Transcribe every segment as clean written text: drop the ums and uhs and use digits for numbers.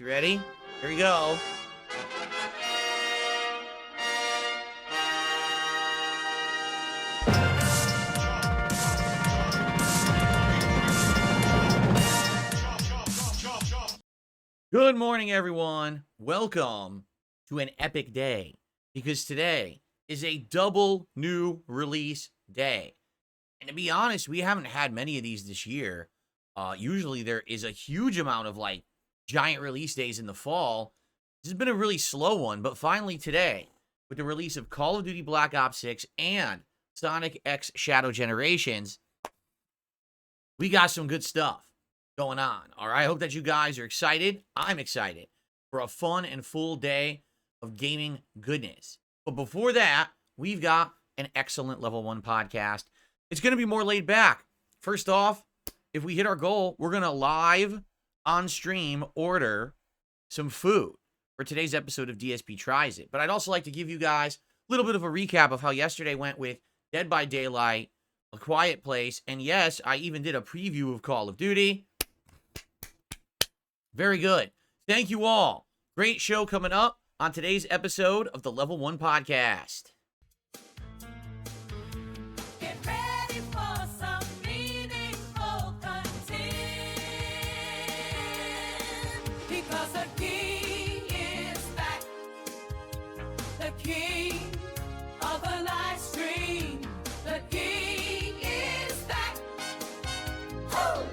You ready? Here we go. Good morning, everyone. Welcome to an epic day, because today is a double new release day. And to be honest, we haven't had many of these this year. Usually there is a huge amount of giant release days in the fall. This has been a really slow one, but finally today, with the release of Call of Duty Black Ops 6 and Sonic X Shadow Generations, we got some good stuff going on. All right, I hope that you guys are excited. I'm excited for a fun and full day of gaming goodness. But before that, we've got an excellent level 1 podcast. It's going to be more laid back. First off, if we hit our goal, we're going to live on stream order some food for today's episode of DSP Tries It. But I'd also like to give you guys a little bit of a recap of how yesterday went with Dead by Daylight, A Quiet Place, and yes, I even did a preview of Call of Duty. Very good. Thank you all. Great show coming up on today's episode of the Level 1 Podcast. Get ready for some meaningful content, because the king is back, the king of the live stream, the king is back. Woo!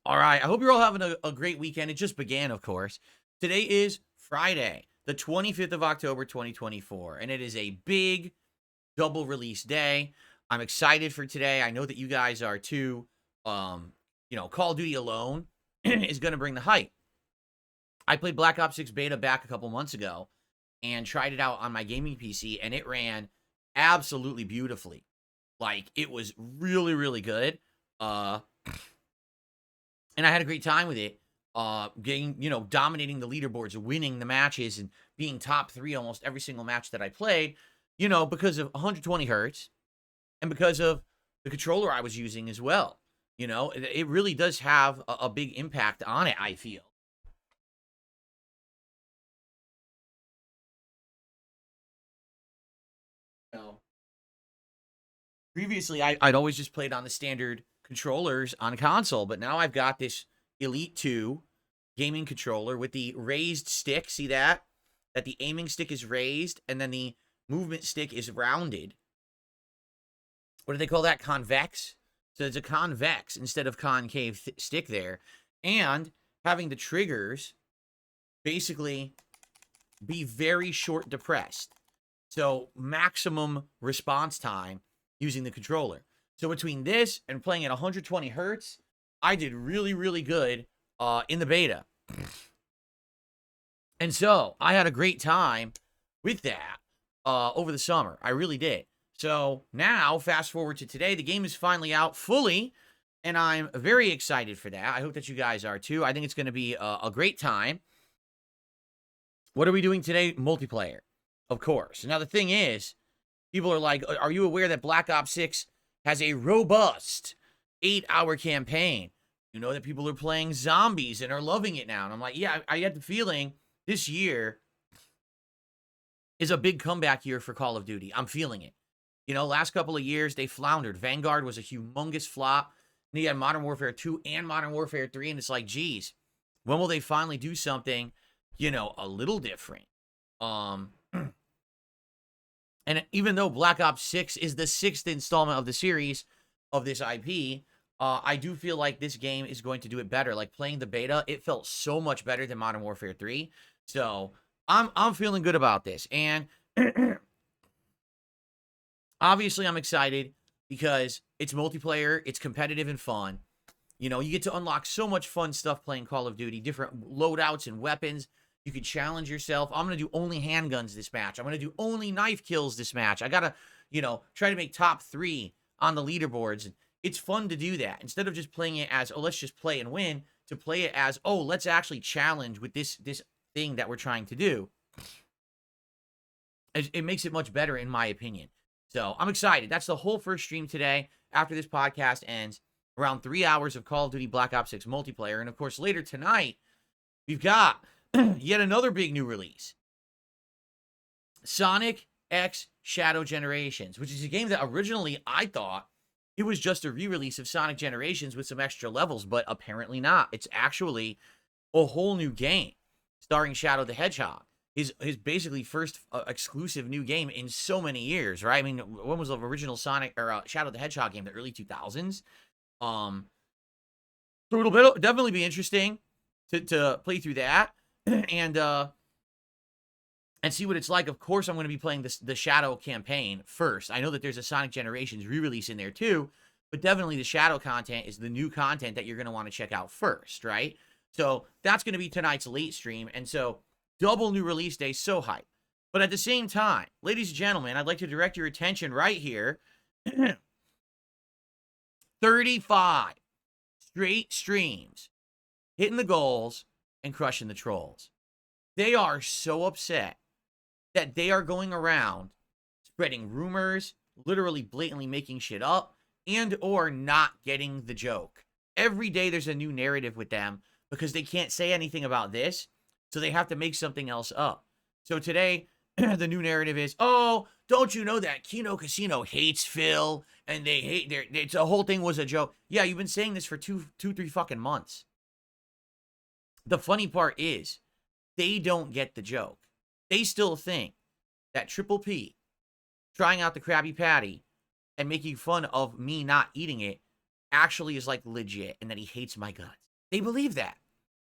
All right, I hope you're all having a great weekend. It just began, of course. Today is Friday, the 25th of October, 2024, and it is a big double release day. I'm excited for today. I know that you guys are too. Call of Duty alone is going to bring the hype. I played Black Ops 6 beta back a couple months ago and tried it out on my gaming PC, and it ran absolutely beautifully. It was really, really good. And I had a great time with it, dominating the leaderboards, winning the matches, and being top 3 almost every single match that I played, because of 120 hertz and because of the controller I was using as well. It really does have a big impact on it, I feel. Previously, I'd always just played on the standard controllers on console, but now I've got this Elite 2 gaming controller with the raised stick. See that? That the aiming stick is raised and then the movement stick is rounded. What do they call that? Convex? So it's a convex instead of concave stick there. And having the triggers basically be very short depressed. So maximum response time using the controller. So between this and playing at 120 hertz, I did really, really good in the beta. And so I had a great time with that over the summer. I really did. So now, fast forward to today, the game is finally out fully, and I'm very excited for that. I hope that you guys are too. I think it's going to be a great time. What are we doing today? Multiplayer, of course. Now, the thing is, people are like, are you aware that Black Ops 6 has a robust 8-hour campaign? You know that people are playing zombies and are loving it now. And I'm like, yeah, I get the feeling this year is a big comeback year for Call of Duty. I'm feeling it. Last couple of years, they floundered. Vanguard was a humongous flop. And you had Modern Warfare 2 and Modern Warfare 3. And it's like, geez, when will they finally do something, a little different? And even though Black Ops 6 is the 6th installment of the series of this IP, I do feel like this game is going to do it better. Like playing the beta, it felt so much better than Modern Warfare 3. So I'm feeling good about this. And obviously I'm excited because it's multiplayer, it's competitive and fun. You get to unlock so much fun stuff playing Call of Duty, different loadouts and weapons. You can challenge yourself. I'm going to do only handguns this match. I'm going to do only knife kills this match. I got to, try to make top 3 on the leaderboards. It's fun to do that. Instead of just playing it as, oh, let's just play and win, to play it as, oh, let's actually challenge with this thing that we're trying to do. It makes it much better, in my opinion. So I'm excited. That's the whole first stream today. After this podcast ends, around 3 hours of Call of Duty Black Ops 6 multiplayer. And of course, later tonight, we've got yet another big new release. Sonic X Shadow Generations, which is a game that originally I thought it was just a re-release of Sonic Generations with some extra levels, but apparently not. It's actually a whole new game starring Shadow the Hedgehog. His basically first exclusive new game in so many years, right? I mean, when was the original Sonic or Shadow the Hedgehog game? The early 2000s. So it'll definitely be interesting to play through that and see what it's like. Of course, I'm going to be playing the Shadow campaign first. I know that there's a Sonic Generations re-release in there too, but definitely the Shadow content is the new content that you're going to want to check out first, right? So that's going to be tonight's late stream, and so double new release day, so hype. But at the same time, ladies and gentlemen, I'd like to direct your attention right here. 35 straight streams, hitting the goals and crushing the trolls. They are so upset that they are going around spreading rumors, literally blatantly making shit up, and or not getting the joke. Every day there's a new narrative with them because they can't say anything about this, so they have to make something else up. So today, the new narrative is, oh, don't you know that Kino Casino hates Phil, and they hate it's a whole thing was a joke. Yeah, you've been saying this for two, 3 fucking months. The funny part is, they don't get the joke. They still think that Triple P trying out the Krabby Patty and making fun of me not eating it actually is like legit and that he hates my guts. They believe that.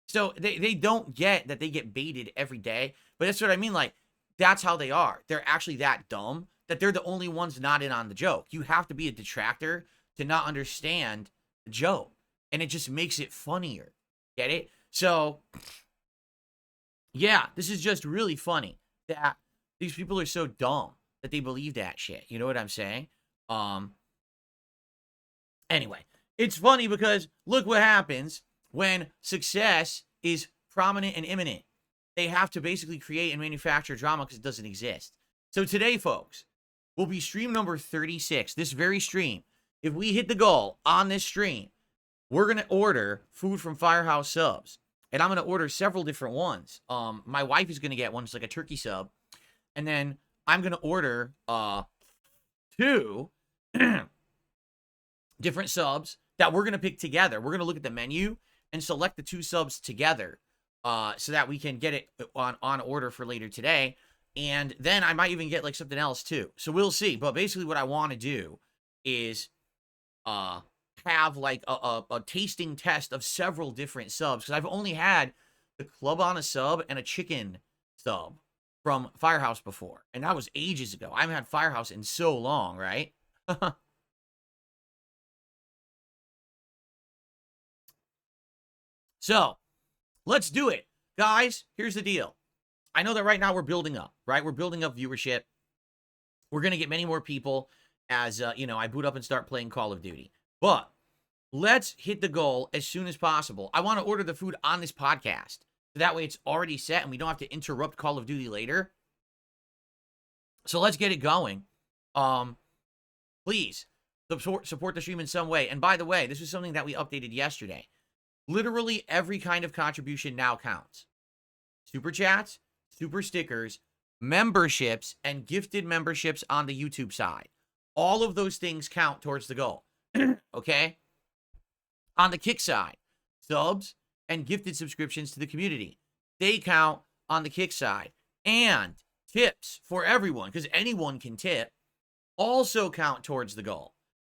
So they don't get that they get baited every day. But that's what I mean. Like, that's how they are. They're actually that dumb that they're the only ones not in on the joke. You have to be a detractor to not understand the joke. And it just makes it funnier. Get it? So, yeah, this is just really funny that these people are so dumb that they believe that shit. You know what I'm saying? Anyway, it's funny because look what happens when success is prominent and imminent. They have to basically create and manufacture drama because it doesn't exist. So today, folks, will be stream number 36. This very stream. If we hit the goal on this stream, we're going to order food from Firehouse Subs. And I'm going to order several different ones. My wife is going to get one. It's like a turkey sub. And then I'm going to order 2 different subs that we're going to pick together. We're going to look at the menu and select the 2 subs together so that we can get it on order for later today. And then I might even get like something else too. So we'll see. But basically what I want to do is have like a tasting test of several different subs. Because I've only had the club on a sub and a chicken sub from Firehouse before. And that was ages ago. I haven't had Firehouse in so long, right? So, let's do it. Guys, here's the deal. I know that right now we're building up, right? We're building up viewership. We're going to get many more people as, I boot up and start playing Call of Duty. But let's hit the goal as soon as possible. I want to order the food on this podcast. So that way it's already set and we don't have to interrupt Call of Duty later. So let's get it going. Please support the stream in some way. And by the way, this is something that we updated yesterday. Literally every kind of contribution now counts. Super chats, super stickers, memberships, and gifted memberships on the YouTube side. All of those things count towards the goal. Okay? On the Kick side, subs and gifted subscriptions to the community. They count on the Kick side. And tips for everyone, because anyone can tip, also count towards the goal.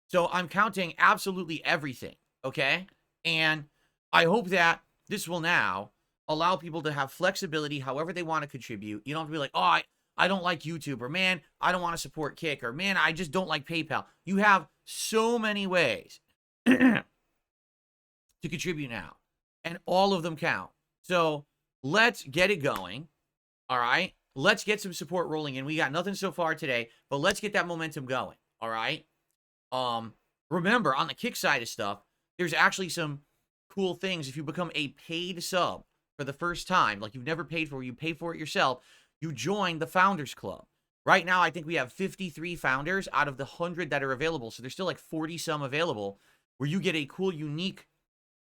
So I'm counting absolutely everything. Okay? And I hope that this will now allow people to have flexibility however they want to contribute. You don't have to be like, oh, I don't like YouTube, or man, I don't want to support Kick, or man, I just don't like PayPal. You have so many ways to contribute now, and all of them count. So let's get it going. All right, let's get some support rolling in. We got nothing so far today, but let's get that momentum going. All right. Remember, on the Kick side of stuff, there's actually some cool things. If you become a paid sub for the first time, like you've never paid for, you pay for it yourself, you join the Founders Club. Right now, I think we have 53 founders out of the 100 that are available. So there's still like 40 some available where you get a cool, unique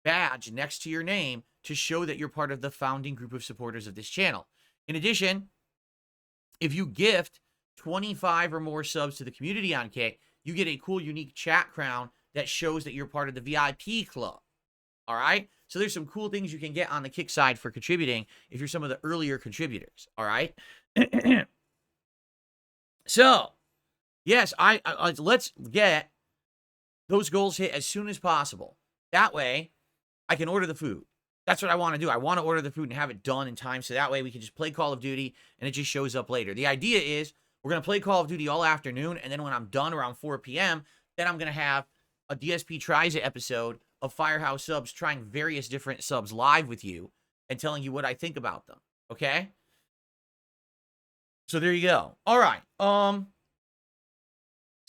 badge next to your name to show that you're part of the founding group of supporters of this channel. In addition, if you gift 25 or more subs to the community on Kick, you get a cool, unique chat crown that shows that you're part of the VIP club. All right? So there's some cool things you can get on the Kick side for contributing if you're some of the earlier contributors. All right? So, yes, let's get those goals hit as soon as possible. That way, I can order the food. That's what I want to do. I want to order the food and have it done in time so that way we can just play Call of Duty and it just shows up later. The idea is we're going to play Call of Duty all afternoon, and then when I'm done around 4 p.m., then I'm going to have a DSP Tries It episode of Firehouse Subs trying various different subs live with you and telling you what I think about them. Okay? So there you go. All right. So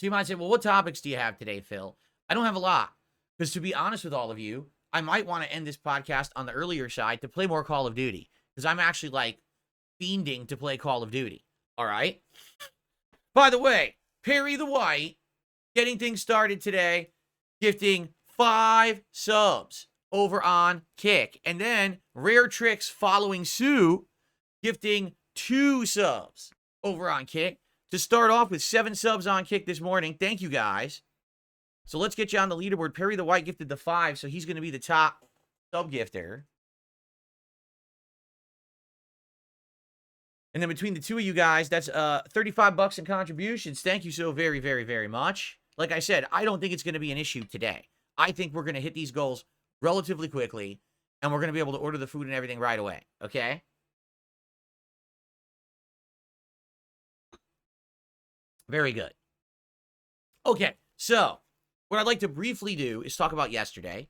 you might say, well, what topics do you have today, Phil? I don't have a lot. Because to be honest with all of you, I might want to end this podcast on the earlier side to play more Call of Duty. Because I'm actually, like, fiending to play Call of Duty. All right? By the way, Perry the White, getting things started today, gifting 5 subs over on Kick. And then Rare Tricks following suit, gifting 2 subs over on Kick to start off with 7 subs on Kick this morning. Thank you, guys. So let's get you on the leaderboard. Perry the White gifted the 5, so he's going to be the top sub gifter. And then between the two of you guys, that's $35 in contributions. Thank you so very, very, very much. Like I said, I don't think it's going to be an issue today. I think we're going to hit these goals relatively quickly, and we're going to be able to order the food and everything right away. Okay? Very good. Okay, so what I'd like to briefly do is talk about yesterday,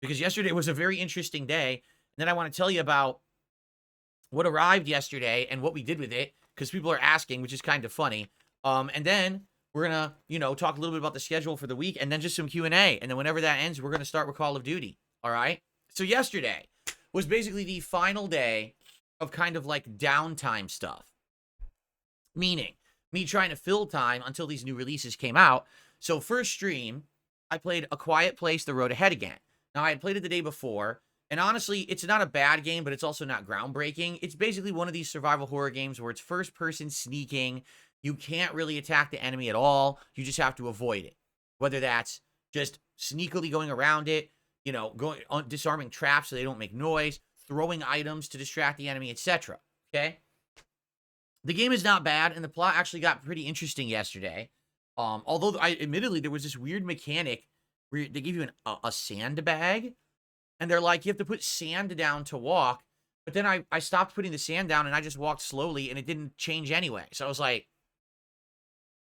because yesterday was a very interesting day. And then I want to tell you about what arrived yesterday and what we did with it, because people are asking, which is kind of funny. And then we're going to, talk a little bit about the schedule for the week, and then just some Q&A. And then whenever that ends, we're going to start with Call of Duty. All right? So yesterday was basically the final day of kind of like downtime stuff. Meaning, me trying to fill time until these new releases came out. So first stream, I played A Quiet Place: The Road Ahead again. Now, I had played it the day before, and honestly, it's not a bad game, but it's also not groundbreaking. It's basically one of these survival horror games where it's first-person sneaking. You can't really attack the enemy at all. You just have to avoid it. Whether that's just sneakily going around it, disarming traps so they don't make noise, throwing items to distract the enemy, etc. Okay? The game is not bad, and the plot actually got pretty interesting yesterday. Although, admittedly, there was this weird mechanic where they give you a sandbag, and they're like, you have to put sand down to walk. But then I stopped putting the sand down, and I just walked slowly, and it didn't change anyway. So I was like,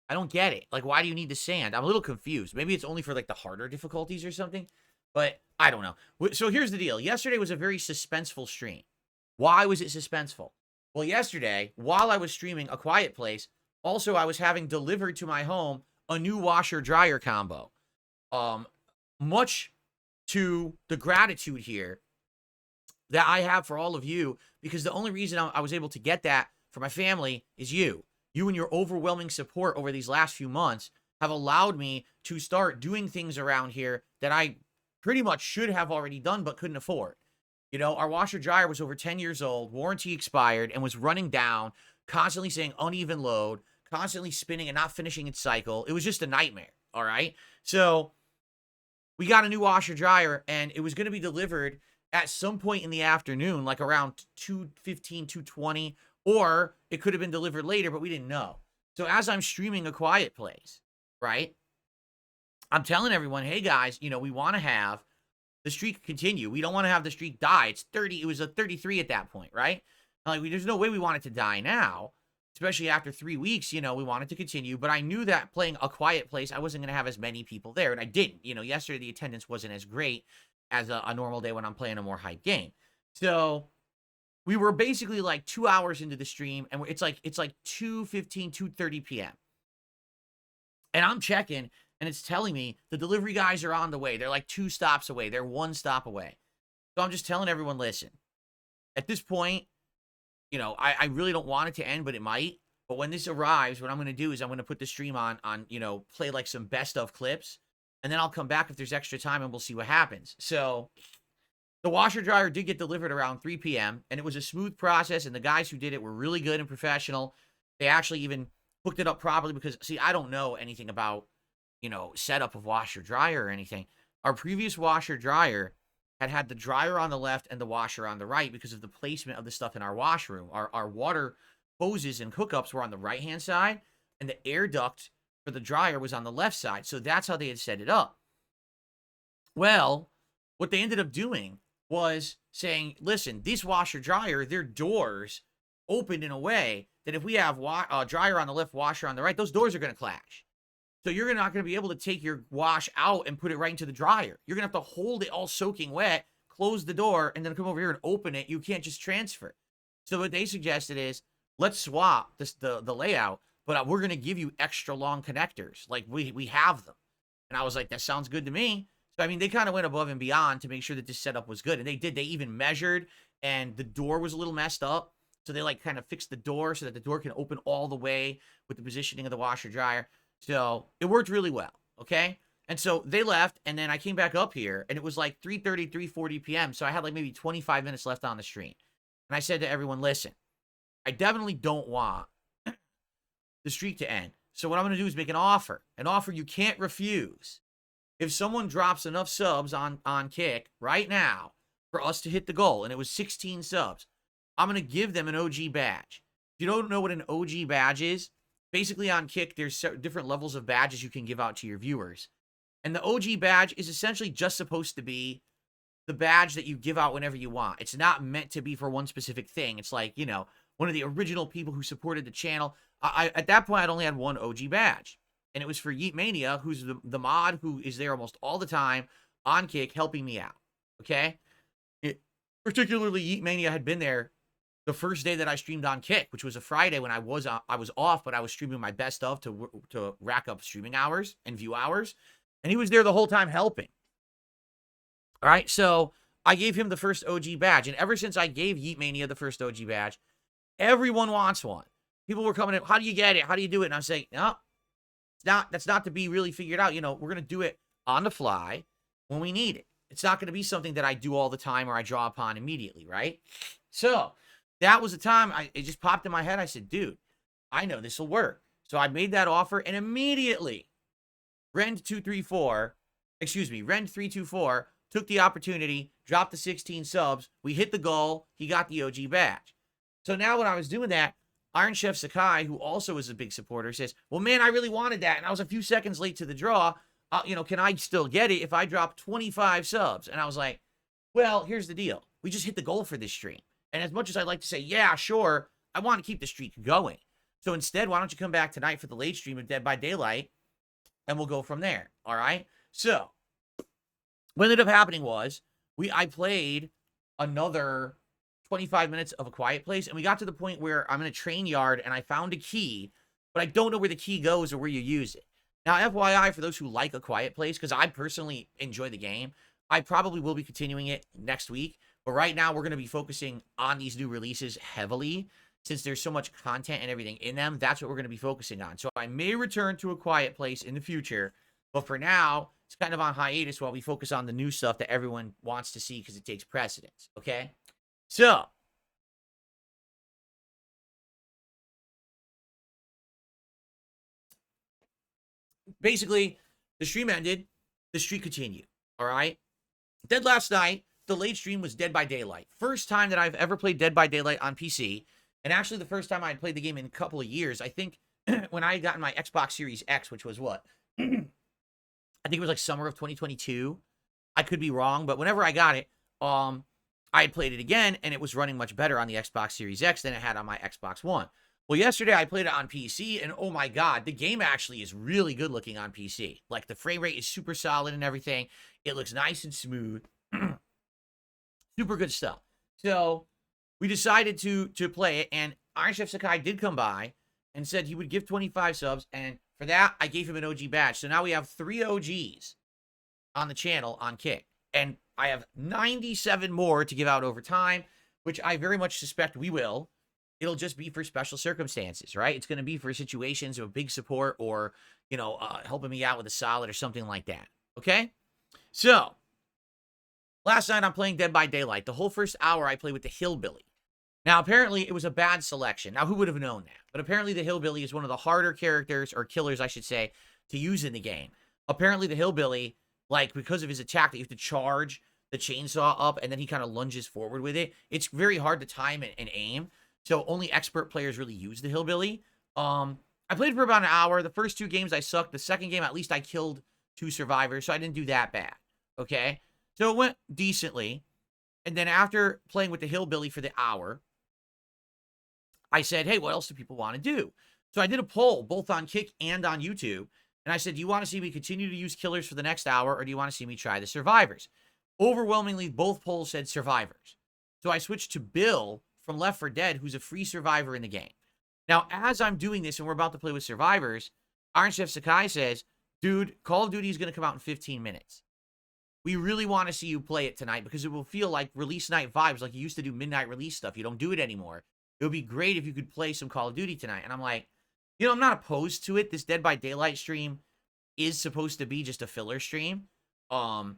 I don't get it. Like, why do you need the sand? I'm a little confused. Maybe it's only for, like, the harder difficulties or something. But I don't know. So here's the deal. Yesterday was a very suspenseful stream. Why was it suspenseful? Well, yesterday, while I was streaming A Quiet Place, also I was having delivered to my home a new washer-dryer combo. Much to the gratitude here that I have for all of you, because the only reason I was able to get that for my family is you. You and your overwhelming support over these last few months have allowed me to start doing things around here that I pretty much should have already done but couldn't afford. Our washer dryer was over 10 years old, warranty expired, and was running down, constantly saying uneven load, constantly spinning and not finishing its cycle. It was just a nightmare, all right? So we got a new washer dryer, and it was going to be delivered at some point in the afternoon, like around 2:15, 2:20, or it could have been delivered later, but we didn't know. So as I'm streaming A Quiet Place, right, I'm telling everyone, hey, guys, we want to have the streak continue. We don't want to have the streak die. It was a 33 at that point, right? Like, there's no way we want it to die now, especially after 3 weeks. We want it to continue. But I knew that playing A Quiet Place, I wasn't going to have as many people there, and I didn't. Yesterday the attendance wasn't as great as a normal day when I'm playing a more hype game. So we were basically like 2 hours into the stream, and it's like 2:15, 2:30 p.m. And I'm checking, and it's telling me the delivery guys are on the way. They're like 2 stops away. They're 1 stop away. So I'm just telling everyone, listen, at this point, I really don't want it to end, but it might. But when this arrives, what I'm going to do is I'm going to put the stream on, play like some best of clips. And then I'll come back if there's extra time and we'll see what happens. So the washer dryer did get delivered around 3 p.m. and it was a smooth process. And the guys who did it were really good and professional. They actually even hooked it up properly because, see, I don't know anything about, setup of washer dryer or anything. Our previous washer dryer had the dryer on the left and the washer on the right because of the placement of the stuff in our washroom. Our water hoses and hookups were on the right-hand side, and the air duct for the dryer was on the left side. So that's how they had set it up. Well, what they ended up doing was saying, listen, this washer dryer, their doors opened in a way that if we have dryer on the left, washer on the right, those doors are going to clash. So you're not going to be able to take your wash out and put it right into the dryer. You're going to have to hold it all soaking wet, close the door, and then come over here and open it. You can't just transfer. So what they suggested is, let's swap the layout, but we're going to give you extra long connectors. Like, we have them. And I was like, that sounds good to me. So, I mean, they kind of went above and beyond to make sure that this setup was good. And they did. They even measured, and the door was a little messed up. So they, like, kind of fixed the door so that the door can open all the way with the positioning of the washer dryer. So it worked really well, okay? And so they left, and then I came back up here, and it was like 3:30, 3:40 p.m., so I had like maybe 25 minutes left on the stream. And I said to everyone, listen, I definitely don't want the streak to end. So what I'm going to do is make an offer you can't refuse. If someone drops enough subs on Kick right now for us to hit the goal, and it was 16 subs, I'm going to give them an OG badge. If you don't know what an OG badge is, basically on Kick, there's different levels of badges you can give out to your viewers. And the OG badge is essentially just supposed to be the badge that you give out whenever you want. It's not meant to be for one specific thing. It's like, one of the original people who supported the channel. At that point, I'd only had one OG badge. And it was for Yeet Mania, who's the mod who is there almost all the time on Kick helping me out. Okay? Particularly, Yeet Mania had been there the first day that I streamed on Kick, which was a Friday when I was off, but I was streaming my best of to rack up streaming hours and view hours. And he was there the whole time helping. All right, so I gave him the first OG badge. And ever since I gave Yeet Mania the first OG badge, everyone wants one. People were coming in, how do you get it? How do you do it? And I'm saying, no, that's not to be really figured out. We're going to do it on the fly when we need it. It's not going to be something that I do all the time or I draw upon immediately, right? So that was the time it just popped in my head. I said, dude, I know this will work. So I made that offer, and immediately Rend324 took the opportunity, dropped the 16 subs. We hit the goal. He got the OG badge. So now when I was doing that, Iron Chef Sakai, who also is a big supporter, says, well, man, I really wanted that. And I was a few seconds late to the draw. Can I still get it if I drop 25 subs? And I was like, well, here's the deal. We just hit the goal for this stream. And as much as I'd like to say, yeah, sure, I want to keep the streak going. So instead, why don't you come back tonight for the late stream of Dead by Daylight, and we'll go from there, all right? So what ended up happening was I played another 25 minutes of A Quiet Place, and we got to the point where I'm in a train yard, and I found a key, but I don't know where the key goes or where you use it. Now, FYI, for those who like A Quiet Place, because I personally enjoy the game, I probably will be continuing it next week. But right now, we're going to be focusing on these new releases heavily. Since there's so much content and everything in them, that's what we're going to be focusing on. So I may return to A Quiet Place in the future. But for now, it's kind of on hiatus while we focus on the new stuff that everyone wants to see because it takes precedence. Okay? So basically, the stream ended. The streak continued. All right? Dead last night. The late stream was Dead by Daylight. First time that I've ever played Dead by Daylight on PC. And actually the first time I had played the game in a couple of years. I think when I got my Xbox Series X, which was what? I think it was like summer of 2022. I could be wrong, but whenever I got it, I had played it again, and it was running much better on the Xbox Series X than it had on my Xbox One. Well, yesterday I played it on PC, and oh my god, the game actually is really good looking on PC. Like, the frame rate is super solid and everything. It looks nice and smooth. Super good stuff. So we decided to play it, and Iron Chef Sakai did come by and said he would give 25 subs, and for that, I gave him an OG badge. So now we have 3 OGs on the channel on Kick, and I have 97 more to give out over time, which I very much suspect we will, it'll just be for special circumstances, right? It's going to be for situations of big support or, helping me out with a solid or something like that. Okay? So, last night I'm playing Dead by Daylight. The whole first hour I played with the Hillbilly. Now, apparently, it was a bad selection. Now, who would have known that? But apparently, the Hillbilly is one of the harder characters, or killers, I should say, to use in the game. Apparently, the Hillbilly, because of his attack, that you have to charge the chainsaw up, and then he kind of lunges forward with it. It's very hard to time and aim. So, only expert players really use the Hillbilly. I played for about an hour. The first 2 games, I sucked. The second game, at least I killed 2 survivors, so I didn't do that bad. Okay? So, it went decently. And then after playing with the Hillbilly for the hour, I said, hey, what else do people want to do? So I did a poll, both on Kick and on YouTube. And I said, do you want to see me continue to use killers for the next hour, or do you want to see me try the survivors? Overwhelmingly, both polls said survivors. So I switched to Bill from Left 4 Dead, who's a free survivor in the game. Now, as I'm doing this and we're about to play with survivors, Iron Chef Sakai says, dude, Call of Duty is going to come out in 15 minutes. We really want to see you play it tonight because it will feel like release night vibes, like you used to do midnight release stuff. You don't do it anymore. It would be great if you could play some Call of Duty tonight. And I'm like, I'm not opposed to it. This Dead by Daylight stream is supposed to be just a filler stream. But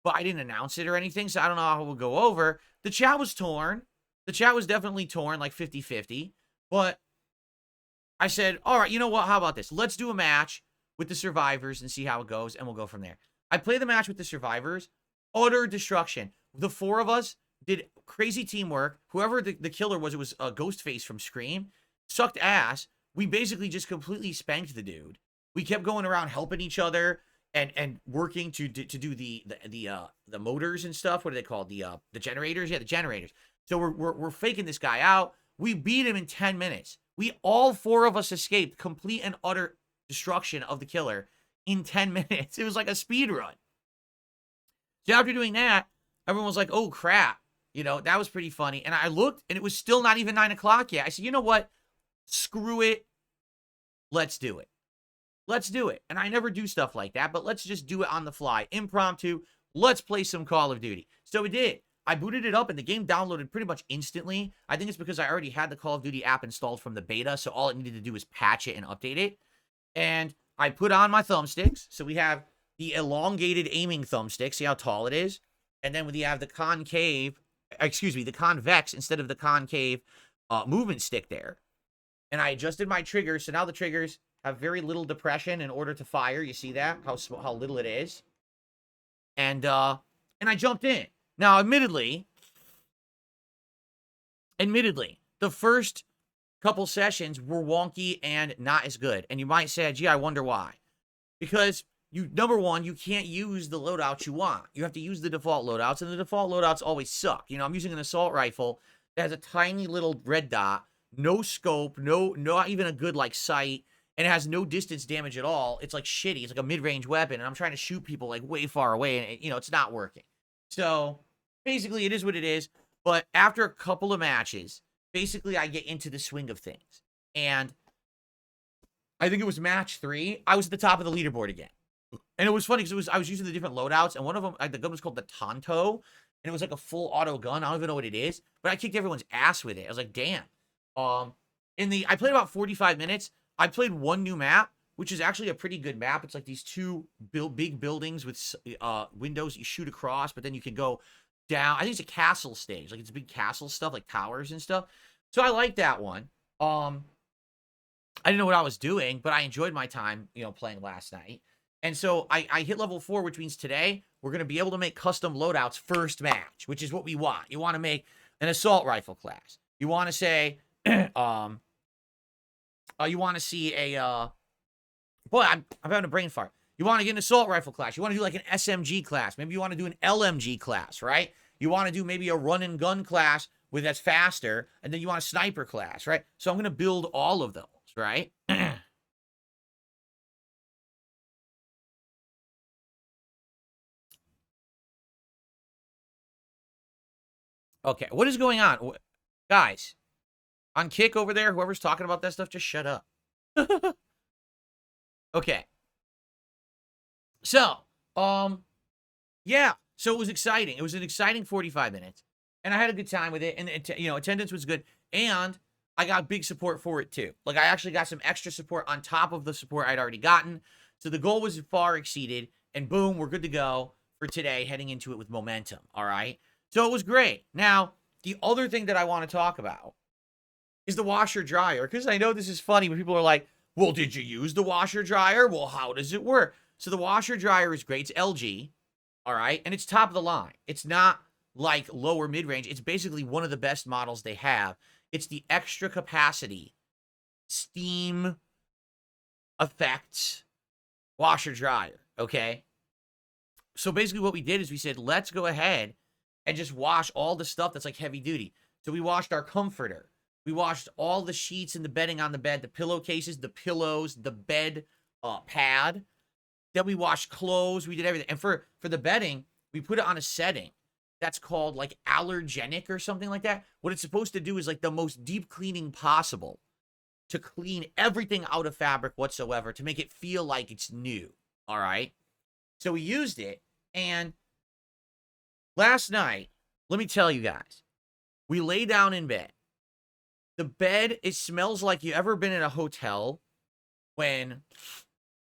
I didn't announce it or anything, so I don't know how it will go over. The chat was torn. The chat was definitely torn, like 50-50. But I said, all right, you know what? How about this? Let's do a match with the survivors and see how it goes, and we'll go from there. I played the match with the survivors. Utter destruction. The 4 of us did crazy teamwork. Whoever the killer was, it was Ghostface from Scream. Sucked ass. We basically just completely spanked the dude. We kept going around helping each other and working to do the motors and stuff. What are they called? The generators? Yeah, the generators. So we're faking this guy out. We beat him in 10 minutes. All 4 of us escaped complete and utter destruction of the killer in 10 minutes. It was like a speed run. So after doing that, everyone was like, oh, crap. That was pretty funny. And I looked, and it was still not even 9 o'clock yet. I said, you know what? Screw it. Let's do it. Let's do it. And I never do stuff like that, but let's just do it on the fly. Impromptu. Let's play some Call of Duty. So we did. I booted it up, and the game downloaded pretty much instantly. I think it's because I already had the Call of Duty app installed from the beta, so all it needed to do was patch it and update it. And I put on my thumbsticks. So we have the elongated aiming thumbstick. See how tall it is? And then we have the the convex instead of the concave movement stick there. And I adjusted my triggers. So now the triggers have very little depression in order to fire. You see that? How little it is. And I jumped in. Now, admittedly, the first couple sessions were wonky and not as good. And you might say, gee, I wonder why. Because number one, you can't use the loadouts you want. You have to use the default loadouts, and the default loadouts always suck. I'm using an assault rifle that has a tiny little red dot, no scope, not even a good sight, and it has no distance damage at all. It's like shitty. It's like a mid-range weapon, and I'm trying to shoot people way far away, and it's not working. So basically, it is what it is. But after a couple of matches, basically I get into the swing of things, and I think it was match 3. I was at the top of the leaderboard again. And it was funny because I was using the different loadouts, and one of them, the gun was called the Tonto, and it was like a full auto gun. I don't even know what it is, but I kicked everyone's ass with it. I was like, damn. I played about 45 minutes. I played one new map, which is actually a pretty good map. It's like these 2 big buildings with windows you shoot across, but then you can go down. I think it's a castle stage. It's big castle stuff, like towers and stuff. So I like that one. I didn't know what I was doing, but I enjoyed my time, playing last night. And so I hit level 4, which means today we're going to be able to make custom loadouts first match, which is what we want. You want to make an assault rifle class. You want to say, you want to see a, boy, I'm having a brain fart. You want to get an assault rifle class. You want to do like an SMG class. Maybe you want to do an LMG class, right? You want to do maybe a run and gun class that's faster, and then you want a sniper class, right? So I'm going to build all of those, right? Okay, what is going on? Guys, on Kick over there, whoever's talking about that stuff, just shut up. Okay. So, yeah. So it was exciting. It was an exciting 45 minutes. And I had a good time with it. And, attendance was good. And I got big support for it too. Like I actually got some extra support on top of the support I'd already gotten. So the goal was far exceeded, and boom, we're good to go for today, heading into it with momentum. All right. So it was great. Now, the other thing that I want to talk about is the washer dryer, because I know this is funny, but people are like, well, did you use the washer dryer? Well, how does it work? So the washer dryer is great. It's LG. All right. And it's top of the line. It's not like lower mid range. It's basically one of the best models they have. It's the extra capacity steam effects washer dryer. Okay. So basically what we did is we said, let's go ahead and just wash all the stuff that's like heavy duty. So we washed our comforter. We washed all the sheets and the bedding on the bed, the pillowcases, the pillows, the bed pad. Then we washed clothes. We did everything. And for the bedding, we put it on a setting that's called like allergenic or something like that. What it's supposed to do is like the most deep cleaning possible to clean everything out of fabric whatsoever to make it feel like it's new. All right. So we used it. And last night, let me tell you guys, we lay down in bed. The bed, it smells like you ever been in a hotel when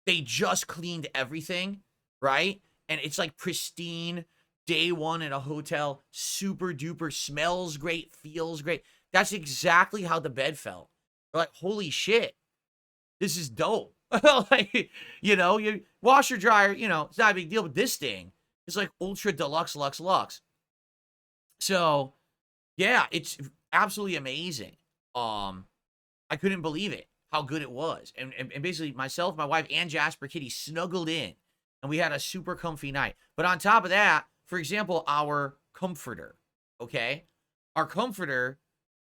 they just cleaned everything, right? And it's like pristine, day one at a hotel, super duper, smells great, feels great. That's exactly how the bed felt. We're like, holy shit, this is dope. Like, you washer dryer, it's not a big deal, but this thing is like ultra deluxe, lux. So, yeah, it's absolutely amazing. I couldn't believe it, how good it was. And basically myself, my wife, and Jasper Kitty snuggled in, and we had a super comfy night. But on top of that, for example, our comforter, okay? Our comforter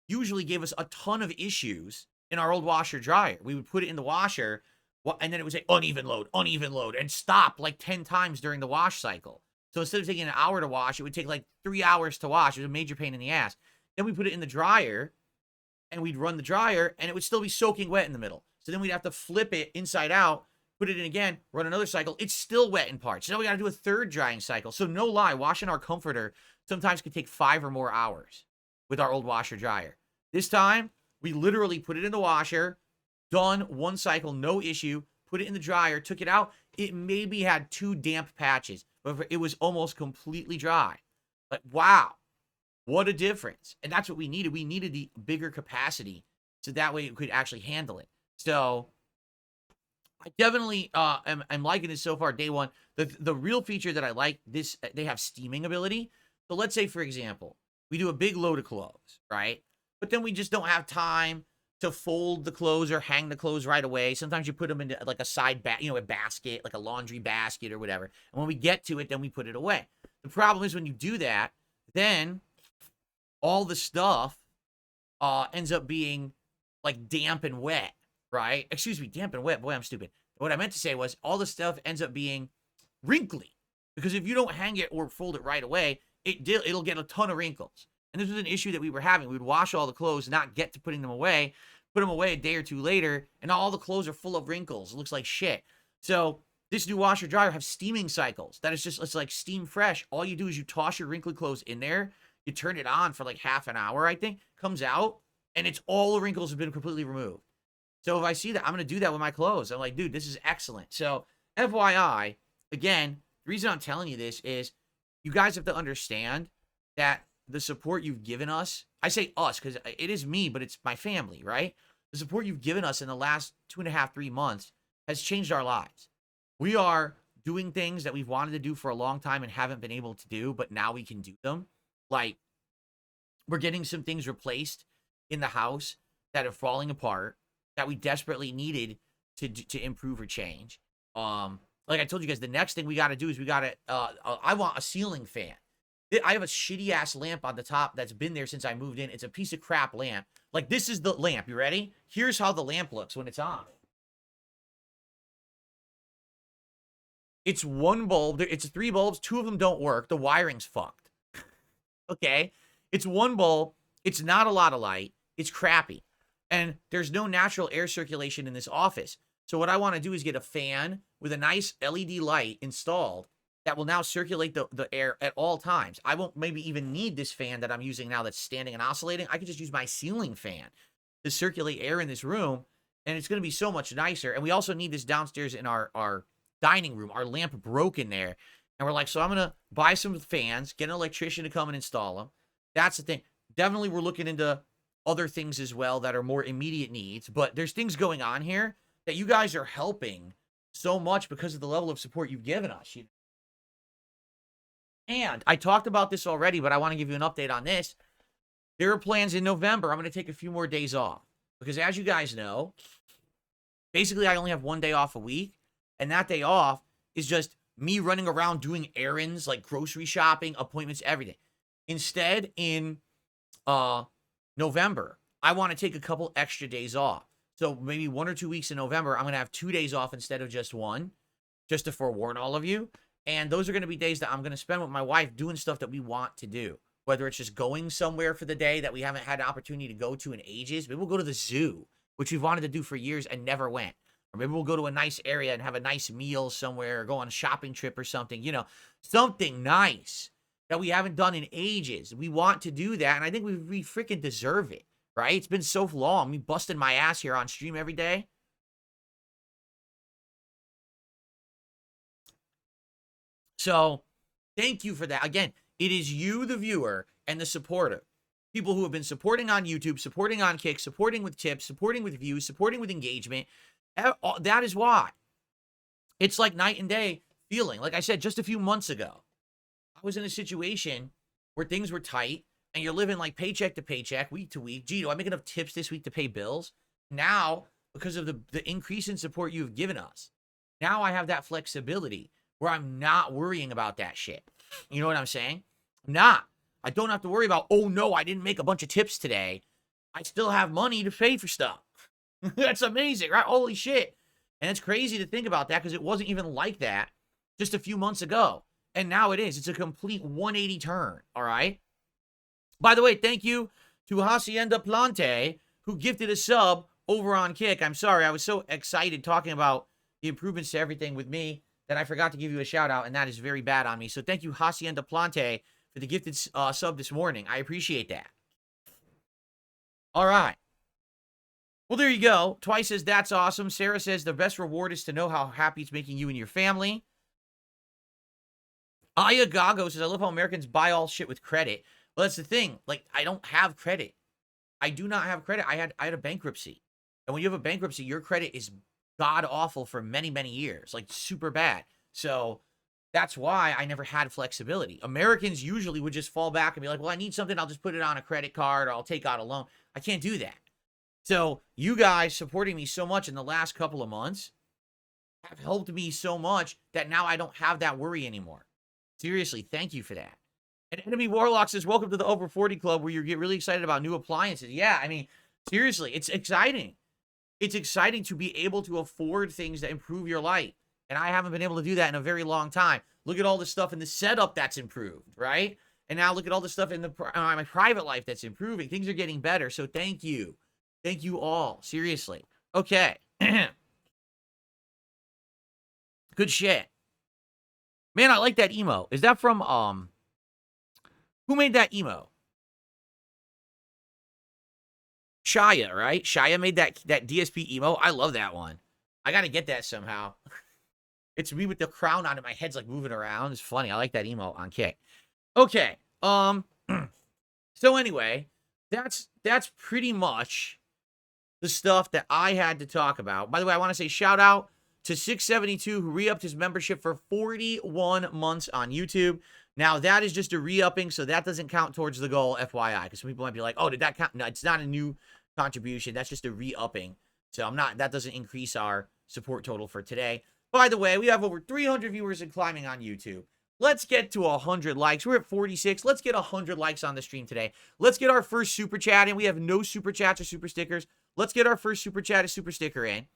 usually gave us a ton of issues in our old washer dryer. We would put it in the washer, and then it would say uneven load, and stop like 10 times during the wash cycle. So instead of taking an hour to wash, it would take like 3 hours to wash. It was a major pain in the ass. Then we put it in the dryer, and we'd run the dryer, and it would still be soaking wet in the middle. So then we'd have to flip it inside out, put it in again, run another cycle. It's still wet in parts. So now we got to do a third drying cycle. So no lie, washing our comforter sometimes could take 5 or more hours with our old washer dryer. This time, we literally put it in the washer, done, one cycle, no issue, put it in the dryer, took it out. It maybe had 2 damp patches, but it was almost completely dry. Like, wow. What a difference. And that's what we needed. We needed the bigger capacity so that way it could actually handle it. So I definitely am liking this so far, day one. The real feature that I like, they have steaming ability. So let's say, for example, we do a big load of clothes, right? But then we just don't have time to fold the clothes or hang the clothes right away. Sometimes you put them into like a side a basket, like a laundry basket or whatever. And when we get to it, then we put it away. The problem is when you do that, then all the stuff ends up being like damp and wet, right? Excuse me, damp and wet. Boy, I'm stupid. What I meant to say was all the stuff ends up being wrinkly because if you don't hang it or fold it right away, it'll get a ton of wrinkles. And this was an issue that we were having. We would wash all the clothes, not get to putting them away, put them away a day or two later, and all the clothes are full of wrinkles. It looks like shit. So this new washer dryer have steaming cycles. That is just, it's like steam fresh. All you do is you toss your wrinkled clothes in there. You turn it on for like half an hour, I think, comes out, and it's all the wrinkles have been completely removed. So if I see that, I'm going to do that with my clothes. I'm like, dude, this is excellent. So FYI, again, the reason I'm telling you this is you guys have to understand that the support you've given us, I say us because it is me, but it's my family, right? The support you've given us in the last 2.5, 3 months has changed our lives. We are doing things that we've wanted to do for a long time and haven't been able to do, but now we can do them. Like, we're getting some things replaced in the house that are falling apart that we desperately needed to improve or change. Like I told you guys, the next thing we got to do is I want a ceiling fan. I have a shitty ass lamp on the top that's been there since I moved in. It's a piece of crap lamp. Like, this is the lamp. You ready? Here's how the lamp looks when it's on. It's one bulb. It's 3 bulbs. 2 of them don't work. The wiring's fucked. Okay? It's one bulb. It's not a lot of light. It's crappy. And there's no natural air circulation in this office. So what I want to do is get a fan with a nice LED light installed that will now circulate the air at all times. I won't maybe even need this fan that I'm using now that's standing and oscillating. I could just use my ceiling fan. to circulate air in this room, and it's going to be so much nicer. And we also need this downstairs in our dining room. Our lamp broke in there, and we're like, so I'm going to buy some fans, get an electrician to come and install them. That's the thing. Definitely we're looking into other things as well that are more immediate needs, but there's things going on here that you guys are helping so much because of the level of support you've given us. And I talked about this already, but I want to give you an update on this. There are plans in November. I'm going to take a few more days off because, as you guys know, basically I only have 1 day off a week, and that day off is just me running around doing errands like grocery shopping, appointments, everything. Instead, in November, I want to take a couple extra days off. So maybe 1 or 2 weeks in November, I'm going to have 2 days off instead of just one, just to forewarn all of you. And those are going to be days that I'm going to spend with my wife doing stuff that we want to do. Whether it's just going somewhere for the day that we haven't had an opportunity to go to in ages. Maybe we'll go to the zoo, which we've wanted to do for years and never went. Or maybe we'll go to a nice area and have a nice meal somewhere or go on a shopping trip or something. You know, something nice that we haven't done in ages. We want to do that, and I think we freaking deserve it, right? It's been so long. Me busting my ass here on stream every day. So, thank you for that. Again, it is you, the viewer, and the supporter. People who have been supporting on YouTube, supporting on Kick, supporting with tips, supporting with views, supporting with engagement. That is why. It's like night and day feeling. Like I said, just a few months ago, I was in a situation where things were tight, and you're living like paycheck to paycheck, week to week. Gee, do I make enough tips this week to pay bills? Now, because of the increase in support you've given us, now I have that flexibility where I'm not worrying about that shit. You know what I'm saying? I'm not. I don't have to worry about, oh no, I didn't make a bunch of tips today. I still have money to pay for stuff. That's amazing, right? Holy shit. And it's crazy to think about that because it wasn't even like that just a few months ago. And now it is. It's a complete 180 turn, all right? By the way, thank you to Hacienda Plante, who gifted a sub over on Kick. I'm sorry, I was so excited talking about the improvements to everything with me that I forgot to give you a shout out, and that is very bad on me. So thank you, Hacienda Plante, for the gifted sub this morning. I appreciate that. All right. Well, there you go. Twice says, that's awesome. Sarah says, the best reward is to know how happy it's making you and your family. Aya Gago says, I love how Americans buy all shit with credit. Well, that's the thing. Like, I don't have credit. I do not have credit. I had a bankruptcy. And when you have a bankruptcy, your credit is god-awful for many, many years. Like, super bad. So that's why I never had flexibility. Americans usually would just fall back and be like, well, I need something. I'll just put it on a credit card or I'll take out a loan. I can't do that. So you guys supporting me so much in the last couple of months have helped me so much that now I don't have that worry anymore. Seriously, thank you for that. And Enemy Warlock says, welcome to the Over 40 Club where you get really excited about new appliances. Yeah, I mean, seriously, it's exciting. It's exciting to be able to afford things that improve your life. And I haven't been able to do that in a very long time. Look at all the stuff in the setup that's improved, right? And now look at all the stuff in my private life that's improving. Things are getting better. So thank you. Thank you all. Seriously. Okay. Good shit. Man, I like that emo. Is that from, who made that emo? Shia, right? Shia made that DSP emo. I love that one. I gotta get that somehow. It's me with the crown on it. My head's like moving around. It's funny. I like that emo on Kick. Okay. So anyway, that's pretty much the stuff that I had to talk about. By the way, I want to say shout out to 672 who re-upped his membership for 41 months on YouTube. Now, that is just a re-upping, so that doesn't count towards the goal, FYI, because some people might be like, oh, did that count? No, it's not a new contribution. That's just a re-upping. So that doesn't increase our support total for today. By the way, we have over 300 viewers and climbing on YouTube. Let's get to 100 likes. We're at 46. Let's get 100 likes on the stream today. Let's get our first super chat in. We have no super chats or super stickers. Let's get our first super chat or super sticker in.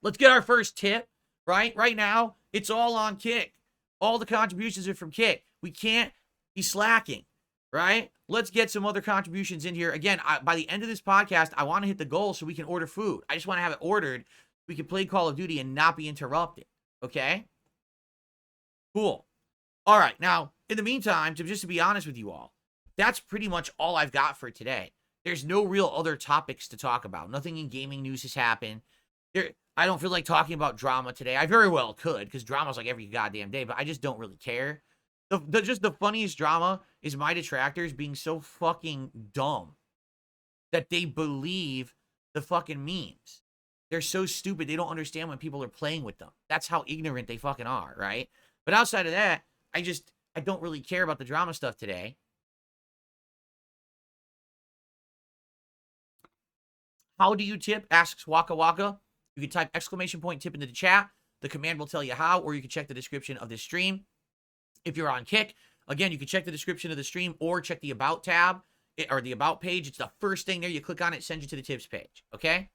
Let's get our first tip, right? Right now, it's all on Kick. All the contributions are from Kick. We can't be slacking, right? Let's get some other contributions in here. Again, by the end of this podcast, I want to hit the goal so we can order food. I just want to have it ordered. We can play Call of Duty and not be interrupted, okay? Cool. All right. Now, in the meantime, just to be honest with you all, that's pretty much all I've got for today. There's no real other topics to talk about. Nothing in gaming news has happened. I don't feel like talking about drama today. I very well could, because drama's like every goddamn day, but I just don't really care. Just the funniest drama is my detractors being so fucking dumb that they believe the fucking memes. They're so stupid, they don't understand when people are playing with them. That's how ignorant they fucking are, right? But outside of that, I don't really care about the drama stuff today. How do you tip? Asks Waka Waka. You can type exclamation point tip into the chat. The command will tell you how, or you can check the description of this stream. If you're on Kick, again, you can check the description of the stream or check the About tab or the About page. It's the first thing there. You click on it, sends you to the tips page. Okay?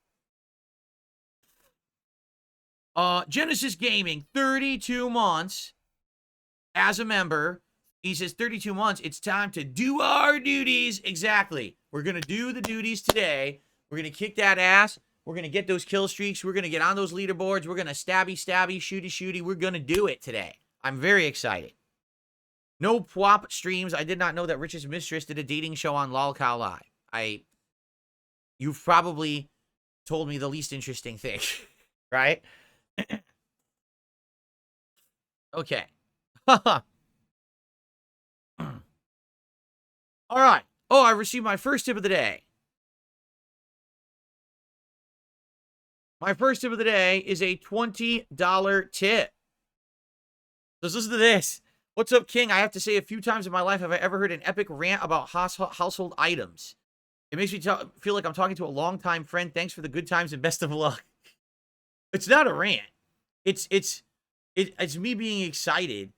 Genesis Gaming, 32 months as a member. He says 32 months. It's time to do our duties. Exactly. We're going to do the duties today. We're going to kick that ass. We're going to get those kill streaks. We're going to get on those leaderboards. We're going to stabby, shooty. We're going to do it today. I'm very excited. No PWOP streams. I did not know that Rich's mistress did a dating show on LolCow Live. You've probably told me the least interesting thing, right? Okay. All right. Oh, I received my first tip of the day. My first tip of the day is a $20 tip. Let's listen to this. What's up, King? I have to say, a few times in my life have I ever heard an epic rant about household items. It makes me feel like I'm talking to a longtime friend. Thanks for the good times and best of luck. It's not a rant. It's me being excited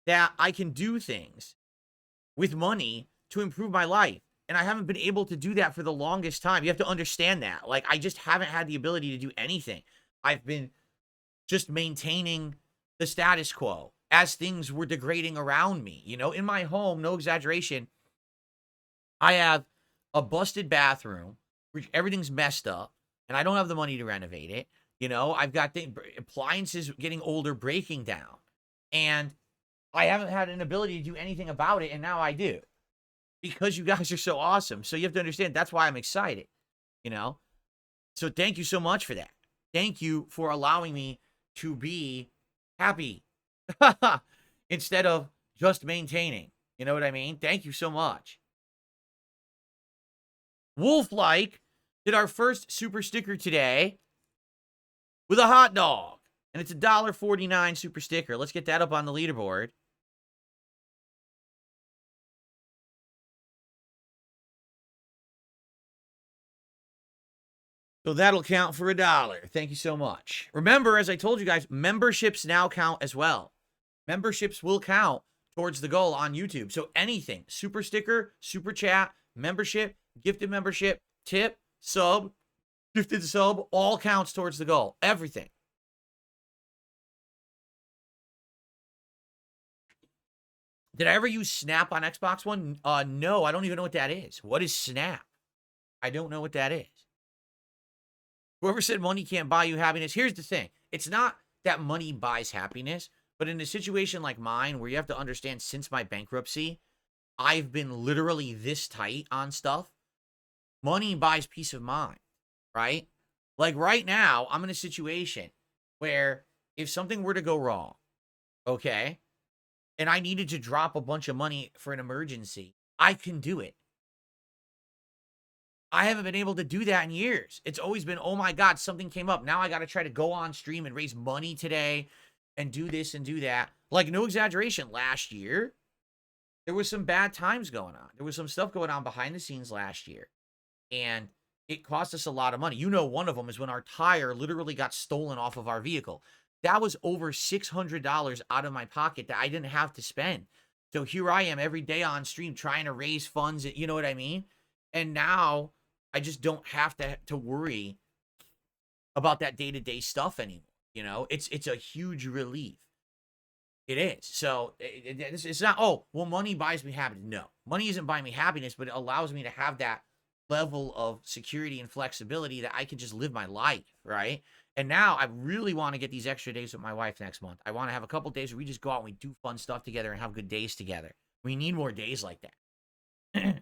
that I can do things with money to improve my life. And I haven't been able to do that for the longest time. You have to understand that. Like, I just haven't had the ability to do anything. I've been just maintaining the status quo as things were degrading around me. You know, in my home, no exaggeration, I have a busted bathroom, which everything's messed up, and I don't have the money to renovate it. You know, I've got the appliances getting older, breaking down, and I haven't had an ability to do anything about it, and now I do. Because you guys are so awesome. So you have to understand, that's why I'm excited, you know? So thank you so much for that. Thank you for allowing me to be happy instead of just maintaining. You know what I mean? Thank you so much. Wolf-like did our first super sticker today with a hot dog. And it's a $1.49 super sticker. Let's get that up on the leaderboard. So that'll count for $1. Thank you so much. Remember, as I told you guys, memberships now count as well. Memberships will count towards the goal on YouTube. So anything, super sticker, super chat, membership, gifted membership, tip, sub, gifted sub, all counts towards the goal. Everything. Did I ever use Snap on Xbox One? No, I don't even know what that is. What is Snap? I don't know what that is. Whoever said money can't buy you happiness, here's the thing. It's not that money buys happiness, but in a situation like mine where you have to understand, since my bankruptcy, I've been literally this tight on stuff. Money buys peace of mind, right? Like right now, I'm in a situation where if something were to go wrong, okay, and I needed to drop a bunch of money for an emergency, I can do it. I haven't been able to do that in years. It's always been, oh my God, something came up. Now I got to try to go on stream and raise money today and do this and do that. Like, no exaggeration, last year, there was some bad times going on. There was some stuff going on behind the scenes last year. And it cost us a lot of money. You know, one of them is when our tire literally got stolen off of our vehicle. That was over $600 out of my pocket that I didn't have to spend. So here I am every day on stream trying to raise funds. You know what I mean? And now I just don't have to worry about that day-to-day stuff anymore. You know, it's a huge relief. It is. So it's not, oh, well, money buys me happiness. No, money isn't buying me happiness, but it allows me to have that level of security and flexibility that I can just live my life, right? And now I really want to get these extra days with my wife next month. I want to have a couple days where we just go out and we do fun stuff together and have good days together. We need more days like that.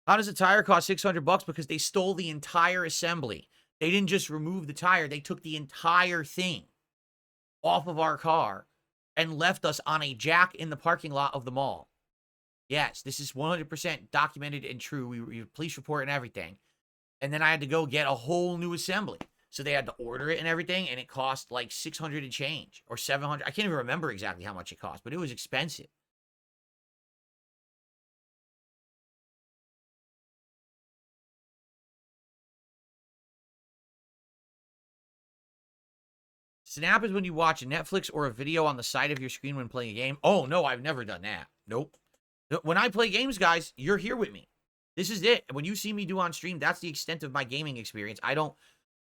How does a tire cost $600? Because they stole the entire assembly. They didn't just remove the tire, they took the entire thing off of our car and left us on a jack in the parking lot of the mall. Yes, this is 100% documented and true. We police report and everything. And then I had to go get a whole new assembly. So they had to order it and everything, and it cost like 600 and change or 700. I can't even remember exactly how much it cost, but it was expensive. Snap is when you watch Netflix or a video on the side of your screen when playing a game. Oh, no, I've never done that. Nope. When I play games, guys, you're here with me. This is it. When you see me do on stream, that's the extent of my gaming experience. I don't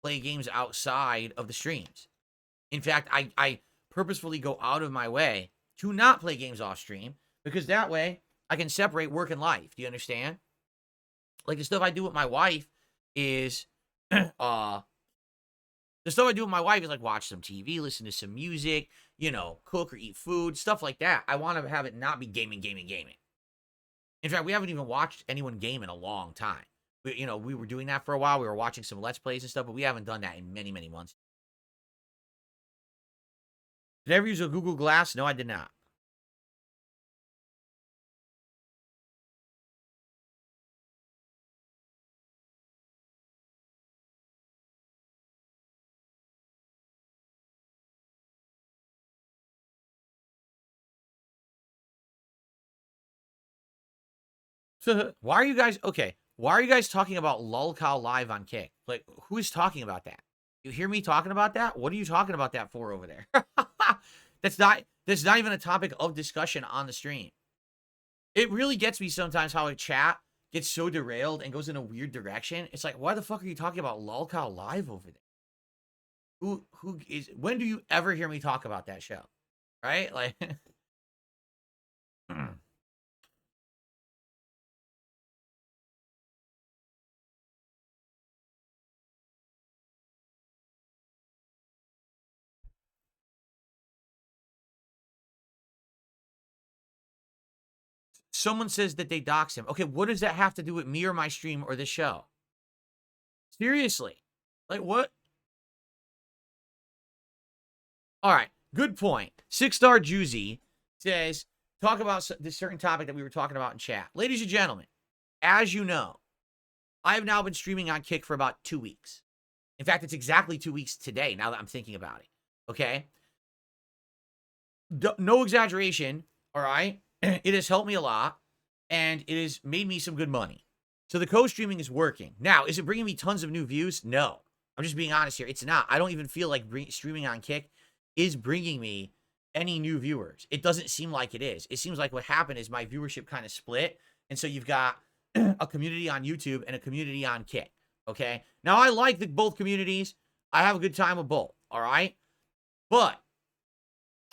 play games outside of the streams. In fact, I purposefully go out of my way to not play games off stream because that way I can separate work and life. Do you understand? Like the stuff I do with my wife is the stuff I do with my wife is like watch some TV, listen to some music, you know, cook or eat food, stuff like that. I want to have it not be gaming. In fact, we haven't even watched anyone game in a long time. We were doing that for a while. We were watching some Let's Plays and stuff, but we haven't done that in many, many months. Did I ever use a Google Glass? No, I did not. Why are you guys talking about lolcow live on Kick? Like, who is talking about that? You hear me talking about that? What are you talking about that for over there? That's not even a topic of discussion on the stream. It really gets me sometimes how a chat gets so derailed and goes in a weird direction. It's like, why the fuck are you talking about lolcow live over there? When do you ever hear me talk about that show? Right? Like someone says that they dox him. Okay, what does that have to do with me or my stream or the show? Seriously. Like, what? All right, good point. 6-star Juicy says, talk about this certain topic that we were talking about in chat. Ladies and gentlemen, as you know, I have now been streaming on Kick for about 2 weeks. In fact, it's exactly 2 weeks today, now that I'm thinking about it. Okay? No exaggeration, all right? It has helped me a lot, and it has made me some good money. So the co-streaming is working. Now, is it bringing me tons of new views? No. I'm just being honest here. It's not. I don't even feel like streaming on Kick is bringing me any new viewers. It doesn't seem like it is. It seems like what happened is my viewership kind of split, and so you've got a community on YouTube and a community on Kick, okay? Now, I like both communities. I have a good time with both, all right? But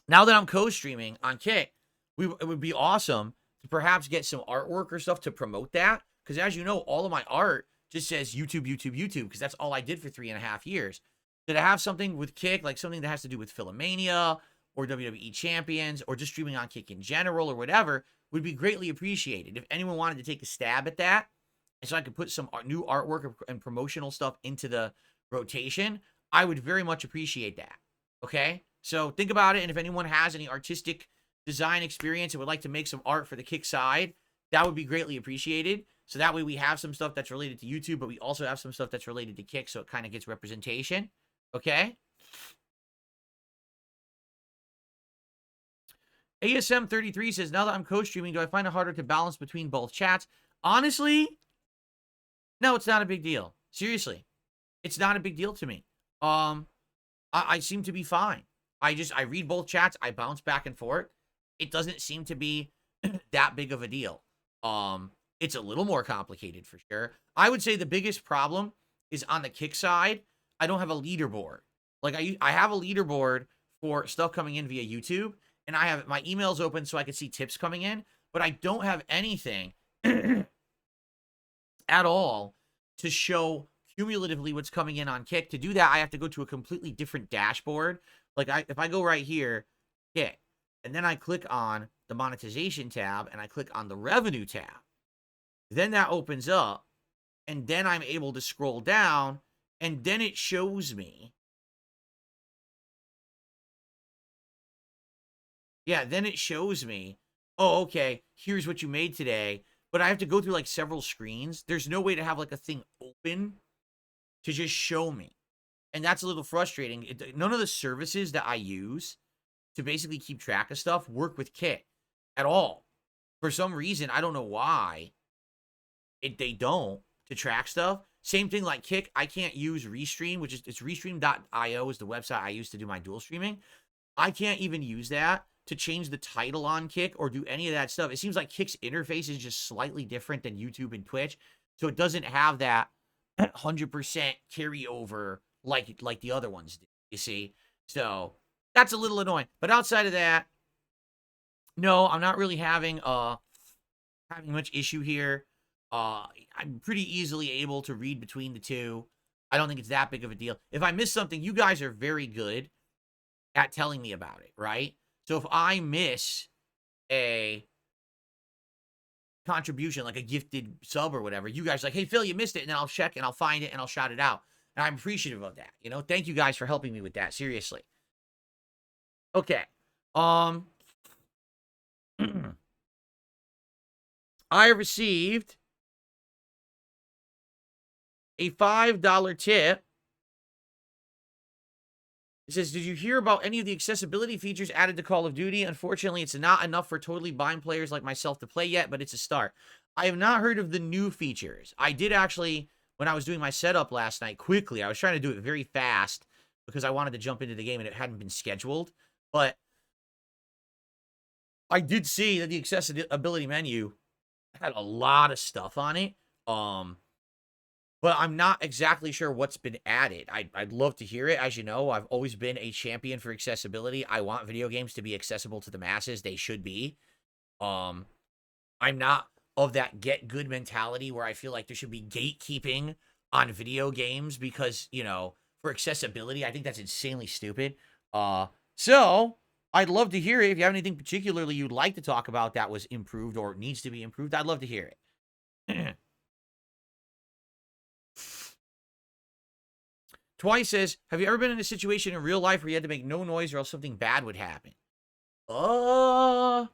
now that I'm co-streaming on Kick, it would be awesome to perhaps get some artwork or stuff to promote that. Because as you know, all of my art just says YouTube, because that's all I did for 3.5 years. So to have something with Kick, like something that has to do with Philomania or WWE Champions or just streaming on Kick in general or whatever, would be greatly appreciated. If anyone wanted to take a stab at that, and so I could put some new artwork and promotional stuff into the rotation, I would very much appreciate that. Okay? So think about it, and if anyone has any artistic design experience and would like to make some art for the Kick side, that would be greatly appreciated. So that way we have some stuff that's related to YouTube, but we also have some stuff that's related to Kick, so it kind of gets representation. Okay? ASM33 says, now that I'm co-streaming, do I find it harder to balance between both chats? Honestly, no, it's not a big deal. Seriously. It's not a big deal to me. I seem to be fine. I read both chats. I bounce back and forth. It doesn't seem to be that big of a deal. It's a little more complicated for sure. I would say the biggest problem is on the Kick side. I don't have a leaderboard. Like I have a leaderboard for stuff coming in via YouTube, and I have my emails open so I can see tips coming in, but I don't have anything at all to show cumulatively what's coming in on Kick. To do that, I have to go to a completely different dashboard. Like if I go right here, Kick, and then I click on the monetization tab and I click on the revenue tab, then that opens up, and then I'm able to scroll down, and then it shows me. Yeah, then it shows me, oh, okay, here's what you made today. But I have to go through like several screens. There's no way to have like a thing open to just show me. And that's a little frustrating. None of the services that I use to basically keep track of stuff work with Kick at all. For some reason, I don't know why they don't, to track stuff. Same thing like Kick, I can't use Restream, which is, it's restream.io is the website I use to do my dual streaming. I can't even use that to change the title on Kick or do any of that stuff. It seems like Kick's interface is just slightly different than YouTube and Twitch, so it doesn't have that 100% carryover like the other ones do, you see? So that's a little annoying. But outside of that, no, I'm not really having much issue here. I'm pretty easily able to read between the two. I don't think it's that big of a deal. If I miss something, you guys are very good at telling me about it, right? So if I miss a contribution, like a gifted sub or whatever, you guys are like, hey, Phil, you missed it. And then I'll check and I'll find it and I'll shout it out. And I'm appreciative of that. You know, thank you guys for helping me with that. Seriously. Okay. I received a $5 tip. It says, did you hear about any of the accessibility features added to Call of Duty? Unfortunately, it's not enough for totally blind players like myself to play yet, but it's a start. I have not heard of the new features. I did actually, when I was doing my setup last night, quickly, I was trying to do it very fast because I wanted to jump into the game and it hadn't been scheduled. But I did see that the accessibility menu had a lot of stuff on it. But I'm not exactly sure what's been added. I'd love to hear it. As you know, I've always been a champion for accessibility. I want video games to be accessible to the masses. They should be. I'm not of that get good mentality where I feel like there should be gatekeeping on video games because, you know, for accessibility, I think that's insanely stupid. So I'd love to hear it. If you have anything particularly you'd like to talk about that was improved or needs to be improved, I'd love to hear it. Twice says, have you ever been in a situation in real life where you had to make no noise or else something bad would happen? The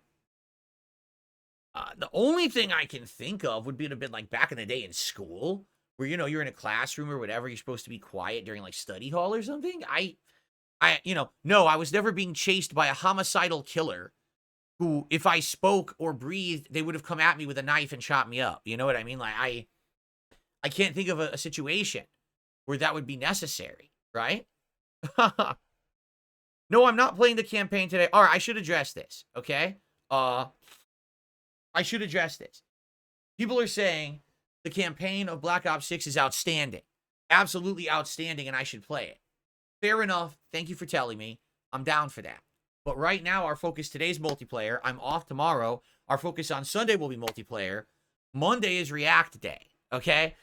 only thing I can think of would be a bit like back in the day in school where, you know, you're in a classroom or whatever. You're supposed to be quiet during like study hall or something. No, I was never being chased by a homicidal killer who, if I spoke or breathed, they would have come at me with a knife and shot me up. You know what I mean? Like, I can't think of a situation where that would be necessary, right? No, I'm not playing the campaign today. All right, I should address this, okay? I should address this. People are saying the campaign of Black Ops 6 is outstanding. Absolutely outstanding, and I should play it. Fair enough. Thank you for telling me. I'm down for that. But right now, our focus today's multiplayer. I'm off tomorrow. Our focus on Sunday will be multiplayer. Monday is React Day, okay?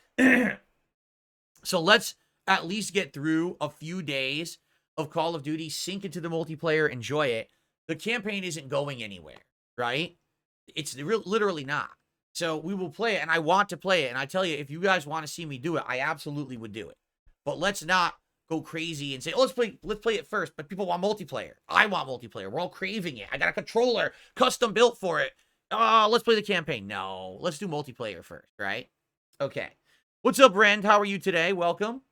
So let's at least get through a few days of Call of Duty, sink into the multiplayer, enjoy it. The campaign isn't going anywhere, right? It's literally not. So we will play it, and I want to play it. And I tell you, if you guys want to see me do it, I absolutely would do it. But let's not go crazy and say, oh, let's play it first. But people want multiplayer. I want multiplayer. We're all craving it. I got a controller custom built for it. Oh, let's play the campaign. No, let's do multiplayer first, right? Okay. What's up, Rand? How are you today? Welcome.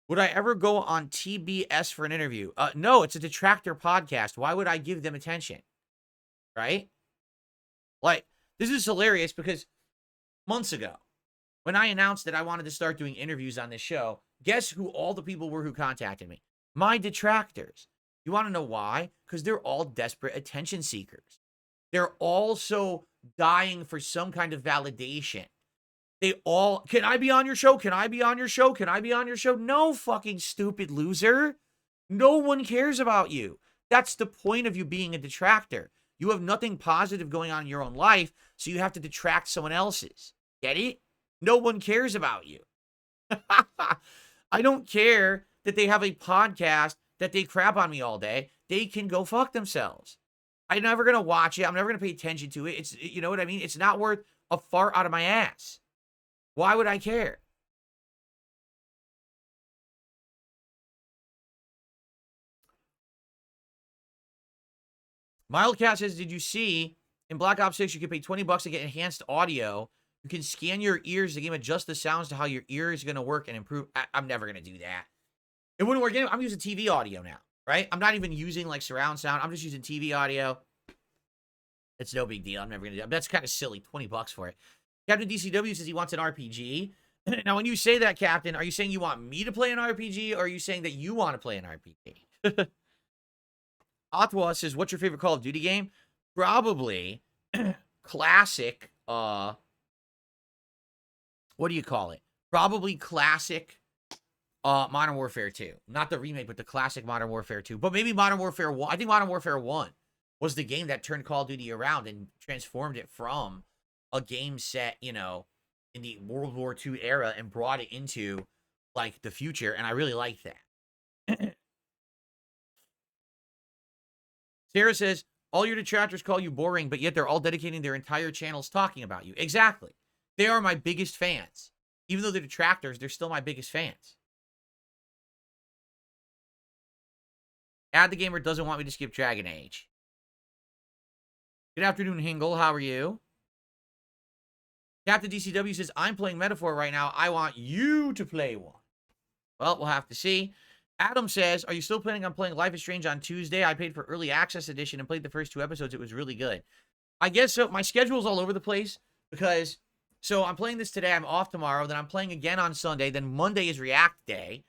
Would I ever go on TBS for an interview? No, it's a detractor podcast. Why would I give them attention? Right? Like, this is hilarious because months ago, when I announced that I wanted to start doing interviews on this show, guess who all the people were who contacted me? My detractors. You want to know why? Because they're all desperate attention seekers. They're all so dying for some kind of validation. They all, can I be on your show? Can I be on your show? Can I be on your show? No, fucking stupid loser. No one cares about you. That's the point of you being a detractor. You have nothing positive going on in your own life, so you have to detract someone else's. Get it? No one cares about you. I don't care that they have a podcast that they crap on me all day. They can go fuck themselves. I'm never going to watch it. I'm never going to pay attention to it. It's, you know what I mean? It's not worth a fart out of my ass. Why would I care? Mildcat says, did you see in Black Ops 6 you can pay $20 to get enhanced audio? You can scan your ears. The game adjusts the sounds to how your ear is going to work and improve. I'm never going to do that. It wouldn't work anyway. I'm using TV audio now, right? I'm not even using like surround sound. I'm just using TV audio. It's no big deal. I'm never going to do that. That's kind of silly. $20 for it. Captain DCW says he wants an RPG. Now, when you say that, Captain, are you saying you want me to play an RPG, or are you saying that you want to play an RPG? Atwa says, what's your favorite Call of Duty game? Probably classic, what do you call it? Probably classic Modern Warfare 2. Not the remake, but the classic Modern Warfare 2. But maybe Modern Warfare 1. I think Modern Warfare 1 was the game that turned Call of Duty around and transformed it from a game set, you know, in the World War II era and brought it into, like, the future. And I really liked that. Sarah says, all your detractors call you boring, but yet they're all dedicating their entire channels talking about you. Exactly. They are my biggest fans. Even though they're detractors, they're still my biggest fans. Ad the Gamer doesn't want me to skip Dragon Age. Good afternoon, Hingle. How are you? Captain DCW says, I'm playing Metaphor right now. I want you to play one. Well, we'll have to see. Adam says, are you still planning on playing Life is Strange on Tuesday? I paid for Early Access Edition and played the first 2 episodes. It was really good. I guess so. My schedule's all over the place because, so I'm playing this today. I'm off tomorrow. Then I'm playing again on Sunday. Then Monday is React Day.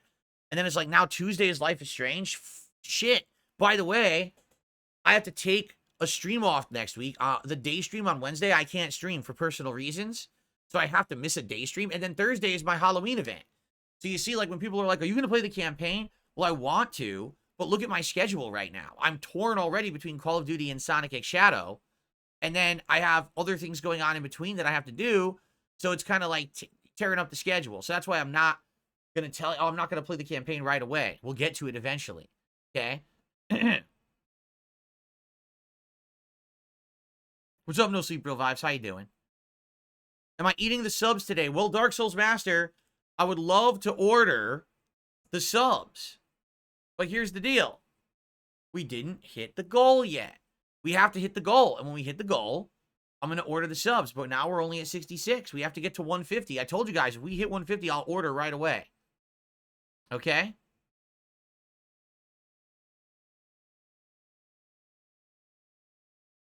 And then it's like now Tuesday is Life is Strange. Shit. By the way, I have to take a stream off next week. The day stream on Wednesday, I can't stream for personal reasons. So I have to miss a day stream. And then Thursday is my Halloween event. So you see, like, when people are like, are you going to play the campaign? Well, I want to, but look at my schedule right now. I'm torn already between Call of Duty and Sonic X Shadow. And then I have other things going on in between that I have to do. So it's kind of like tearing up the schedule. So that's why I'm not going to tell you, oh, I'm not going to play the campaign right away. We'll get to it eventually. Okay? What's up, No Sleep Real Vibes? How you doing? Am I eating the subs today? Well, Dark Souls Master, I would love to order the subs. But here's the deal. We didn't hit the goal yet. We have to hit the goal. And when we hit the goal, I'm going to order the subs. But now we're only at 66. We have to get to 150. I told you guys, if we hit 150, I'll order right away. Okay?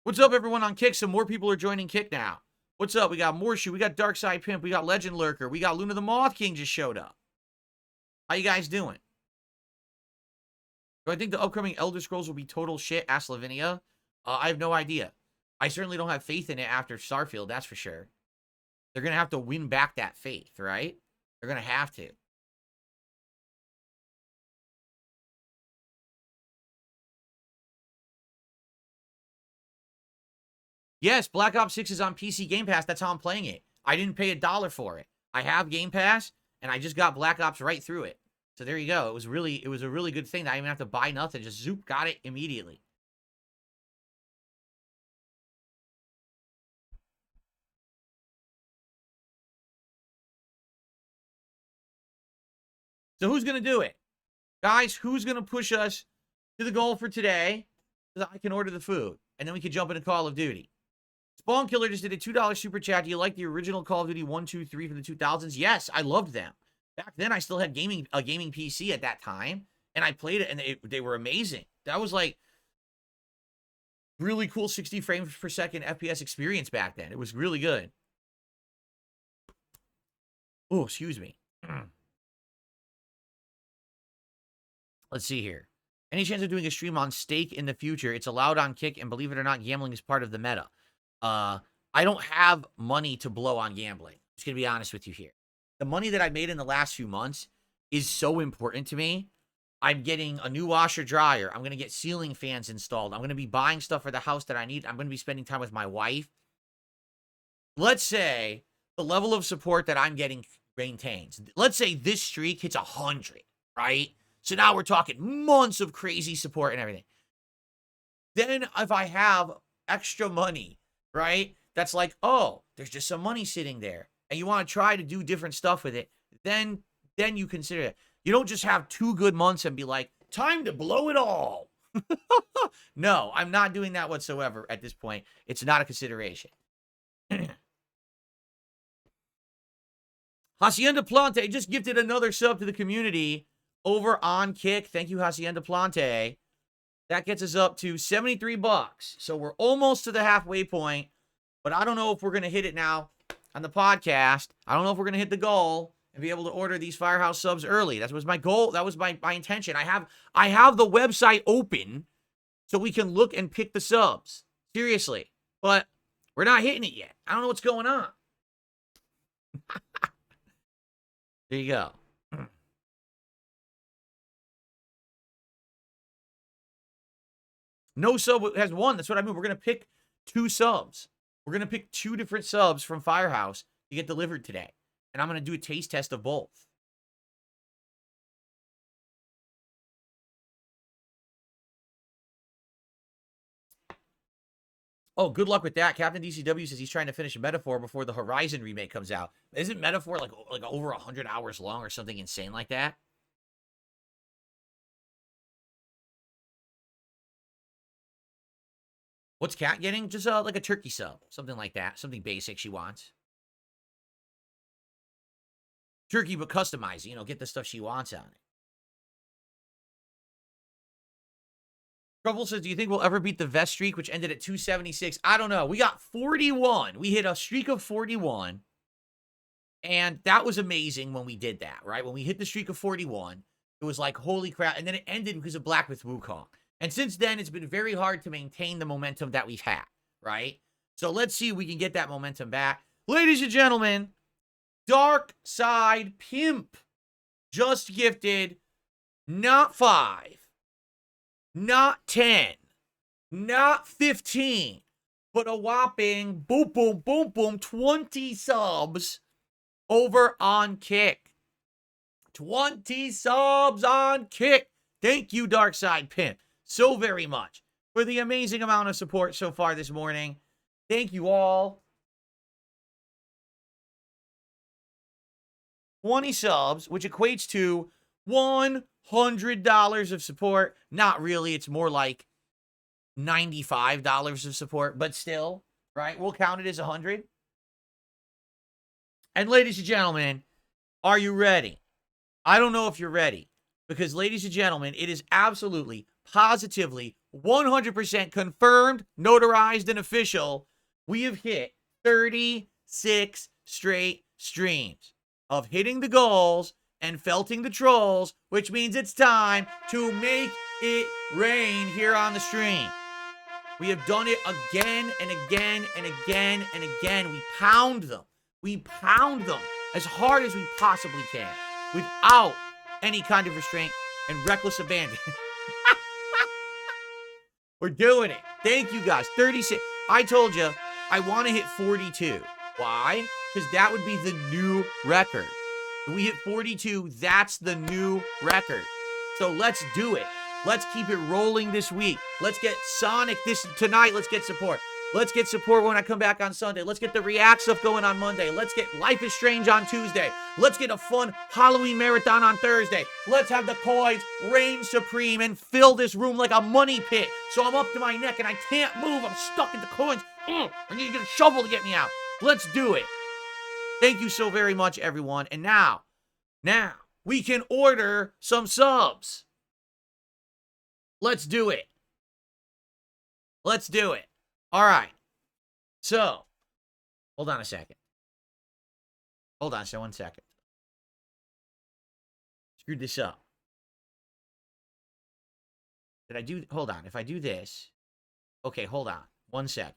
What's up, everyone on Kick? Some more people are joining Kick now. What's up? We got Morshu. We got Darkside Pimp. We got Legend Lurker. We got Luna the Moth King just showed up. How you guys doing? Do I think the upcoming Elder Scrolls will be total shit? Ask Lavinia. I have no idea. I certainly don't have faith in it after Starfield, that's for sure. They're going to have to win back that faith, right? They're going to have to. Yes, Black Ops 6 is on PC Game Pass. That's how I'm playing it. I didn't pay $1 for it. I have Game Pass, and I just got Black Ops right through it. So there you go. It was a really good thing that I didn't even have to buy nothing. Just zoop, got it immediately. So who's going to do it? Guys, who's going to push us to the goal for today so that I can order the food? And then we can jump into Call of Duty. Spawn Killer just did a $2 super chat. Do you like the original Call of Duty 1, 2, 3 from the 2000s? Yes, I loved them. Back then, I still had a gaming PC at that time, and I played it, and they were amazing. That was like really cool 60 frames per second FPS experience back then. It was really good. Oh, excuse me. Let's see here. Any chance of doing a stream on stake in the future? It's allowed on Kick, and believe it or not, gambling is part of the meta. I don't have money to blow on gambling. I'm just going to be honest with you here. The money that I made in the last few months is so important to me. I'm getting a new washer dryer. I'm going to get ceiling fans installed. I'm going to be buying stuff for the house that I need. I'm going to be spending time with my wife. Let's say the level of support that I'm getting maintains. Let's say this streak hits 100, right? So now we're talking months of crazy support and everything. Then if I have extra money, right? That's like, oh, there's just some money sitting there and you want to try to do different stuff with it, then you consider it. You don't just have 2 good months and be like, time to blow it all. No, I'm not doing that whatsoever at this point. It's not a consideration. Hacienda Plante just gifted another sub to the community over on Kick. Thank you, Hacienda Plante. That gets us up to $73. So we're almost to the halfway point, but I don't know if we're going to hit it now on the podcast. I don't know if we're going to hit the goal and be able to order these Firehouse subs early. That was my goal. That was my intention. I have the website open so we can look and pick the subs. Seriously. But we're not hitting it yet. I don't know what's going on. There you go. No sub has won. That's what I mean. We're going to pick 2 subs. We're going to pick 2 different subs from Firehouse to get delivered today. And I'm going to do a taste test of both. Oh, good luck with that. Captain DCW says he's trying to finish Metaphor before the Horizon remake comes out. Isn't Metaphor like over 100 hours long or something insane like that? What's Kat getting? Just like a turkey sub. Something like that. Something basic she wants. Turkey, but customized. You know, get the stuff she wants on it. Trouble says, do you think we'll ever beat the Vest streak, which ended at 276? I don't know. We got 41. We hit a streak of 41. And that was amazing when we did that, right? When we hit the streak of 41, it was like, holy crap. And then it ended because of Black with Wukong. And since then, it's been very hard to maintain the momentum that we've had, right? So let's see if we can get that momentum back. Ladies and gentlemen, Dark Side Pimp just gifted not 5, not 10, not 15, but a whopping boom, boom, boom, boom, 20 subs over on Kick. 20 subs on Kick. Thank you, Dark Side Pimp, so very much for the amazing amount of support so far this morning. Thank you all. 20 subs, which equates to $100 of support. Not really. It's more like $95 of support, but still, right? We'll count it as 100. And ladies and gentlemen, are you ready? I don't know if you're ready because, ladies and gentlemen, it is absolutely, positively, 100% confirmed, notarized, and official. We have hit 36 straight streams of hitting the goals and felting the trolls, which means it's time to make it rain here on the stream. We have done it again and again and again and again. We pound them. We pound them as hard as we possibly can without any kind of restraint and reckless abandon. We're doing it. Thank you guys. 36. I told you I want to hit 42. Why? Because that would be the new record. If we hit 42, that's the new record. So let's do it. Let's keep it rolling this week. Let's get Sonic tonight. Let's get support. Let's get support when I come back on Sunday. Let's get the React stuff going on Monday. Let's get Life is Strange on Tuesday. Let's get a fun Halloween marathon on Thursday. Let's have the coins reign supreme and fill this room like a money pit. So I'm up to my neck and I can't move. I'm stuck in the coins. I need to get a shovel to get me out. Let's do it. Thank you so very much, everyone. And now, we can order some subs. Let's do it. Let's do it. All right. So, hold on a second. Hold on, so 1 second. Screwed this up. Did I do, hold on. If I do this, okay, hold on. 1 second.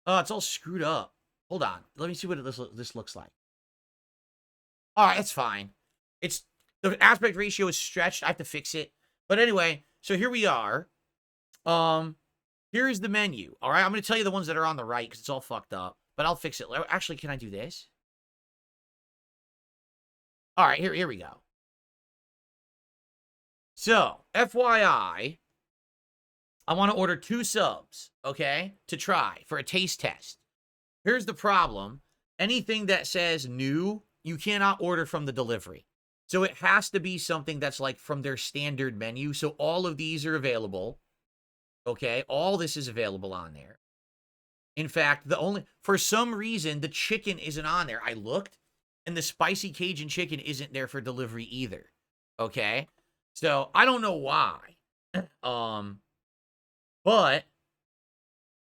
Oh, it's all screwed up. Hold on. Let me see what this looks like. All right, it's fine. It's the aspect ratio is stretched. I have to fix it. But anyway, so here we are. Here is the menu. All right, I'm going to tell you the ones that are on the right because it's all fucked up. But I'll fix it. Actually, can I do this? All right, here we go. So, FYI, I want to order 2 subs, okay, to try for a taste test. Here's the problem. Anything that says new, you cannot order from the delivery. So it has to be something that's like from their standard menu. So all of these are available. Okay, all this is available on there. In fact, for some reason, the chicken isn't on there. I looked, and the spicy Cajun chicken isn't there for delivery either. Okay, so I don't know why. But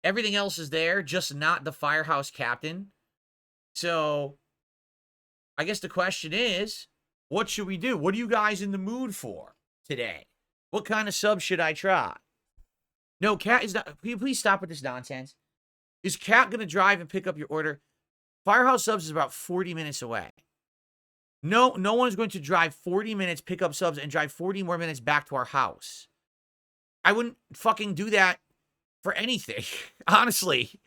everything else is there, just not the Firehouse Captain. So I guess the question is, what should we do? What are you guys in the mood for today? What kind of sub should I try? No, Cat is not. Can you please stop with this nonsense? Is Cat going to drive and pick up your order? Firehouse Subs is about 40 minutes away. No one's going to drive 40 minutes, pick up subs, and drive 40 more minutes back to our house. I wouldn't fucking do that for anything. Honestly,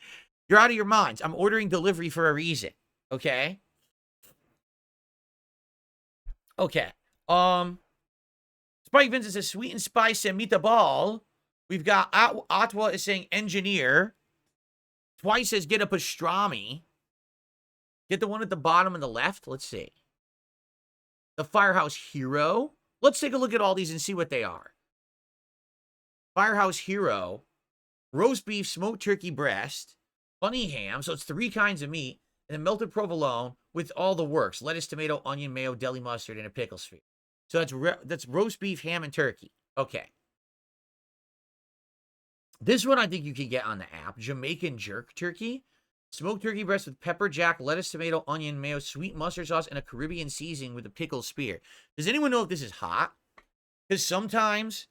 you're out of your minds. I'm ordering delivery for a reason. Okay? Okay. Spike Vincent says sweet and spicy meatball. We've got Ottawa is saying engineer. Twice says get a pastrami. Get the one at the bottom on the left. Let's see. The Firehouse Hero. Let's take a look at all these and see what they are. Firehouse Hero. Roast beef, smoked turkey breast. Bunny ham. So it's 3 kinds of meat. And then melted provolone with all the works. Lettuce, tomato, onion, mayo, deli mustard, and a pickle sphere. So that's roast beef, ham, and turkey. Okay. This one I think you can get on the app. Jamaican jerk turkey. Smoked turkey breast with pepper jack, lettuce, tomato, onion, mayo, sweet mustard sauce, and a Caribbean seasoning with a pickle spear. Does anyone know if this is hot? Because sometimes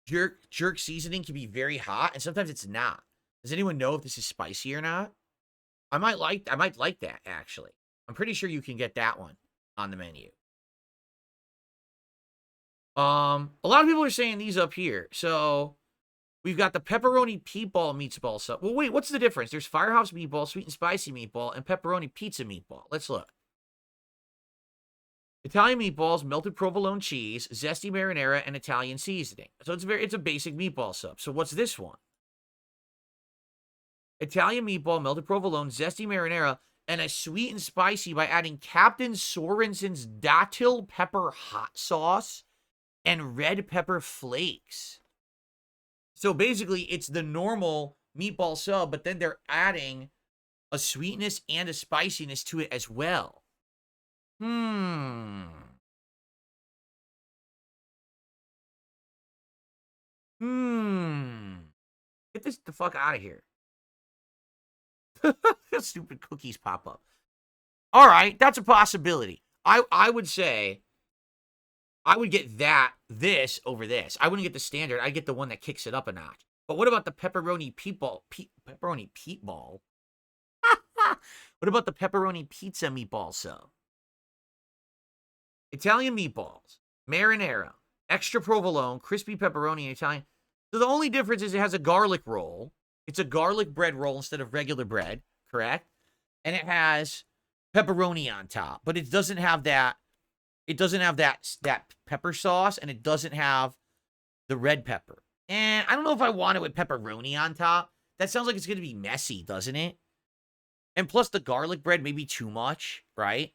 jerk seasoning can be very hot, and sometimes it's not. Does anyone know if this is spicy or not? I might like that, actually. I'm pretty sure you can get that one on the menu. A lot of people are saying these up here. So we've got the pepperoni meatball meatball sub. Well, wait, what's the difference? There's Firehouse meatball, sweet and spicy meatball, and pepperoni pizza meatball. Let's look. Italian meatballs, melted provolone cheese, zesty marinara, and Italian seasoning. So it's a basic meatball sub. So what's this one? Italian meatball, melted provolone, zesty marinara, and a sweet and spicy by adding Captain Sorensen's datil pepper hot sauce and red pepper flakes. So basically, it's the normal meatball sub, but then they're adding a sweetness and a spiciness to it as well. Get this the fuck out of here. Stupid cookies pop up. All right, that's a possibility. I would say I would get this over this. I wouldn't get the standard. I'd get the one that kicks it up a notch. But what about the pepperoni peatball? Pepperoni peatball? What about the pepperoni pizza meatball sub? Italian meatballs, marinara, extra provolone, crispy pepperoni, and Italian. So the only difference is it has a garlic roll. It's a garlic bread roll instead of regular bread, correct? And it has pepperoni on top, but it doesn't have that. It doesn't have that pepper sauce, and it doesn't have the red pepper. And I don't know if I want it with pepperoni on top. That sounds like it's going to be messy, doesn't it? And plus the garlic bread may be too much, right?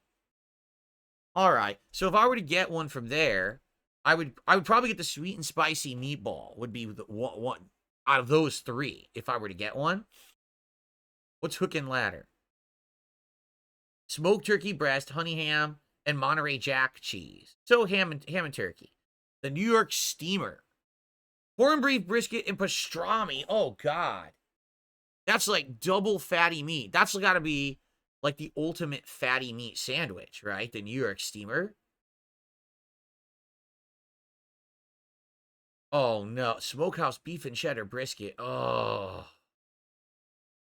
All right. So if I were to get one from there, I would probably get the sweet and spicy meatball. Would be the one out of those 3 if I were to get one. What's hook and ladder? Smoked turkey breast, honey ham, and Monterey Jack cheese. So ham and turkey. The New York steamer. Corned beef brisket and pastrami. Oh, God. That's like double fatty meat. That's got to be like the ultimate fatty meat sandwich, right? The New York steamer. Oh, no. Smokehouse beef and cheddar brisket. Oh.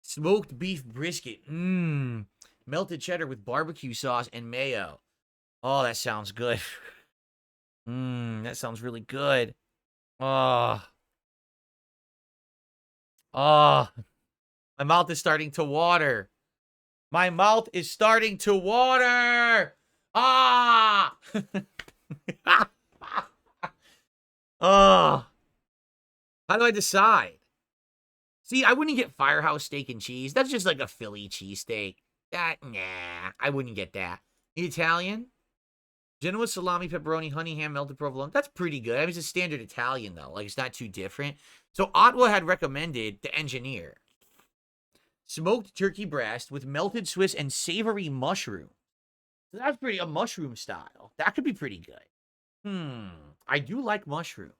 Smoked beef brisket. Melted cheddar with barbecue sauce and mayo. Oh, that sounds good. That sounds really good. Oh. My mouth is starting to water. My mouth is starting to water. Ah! Oh. How do I decide? See, I wouldn't get Firehouse Steak and Cheese. That's just like a Philly cheesesteak. Nah, I wouldn't get that. The Italian? Genoa salami, pepperoni, honey ham, melted provolone. That's pretty good. I mean, it's a standard Italian, though. Like, it's not too different. So, Ottawa had recommended the Engineer. Smoked turkey breast with melted Swiss and savory mushroom. So that's pretty, a mushroom style. That could be pretty good. I do like mushroom.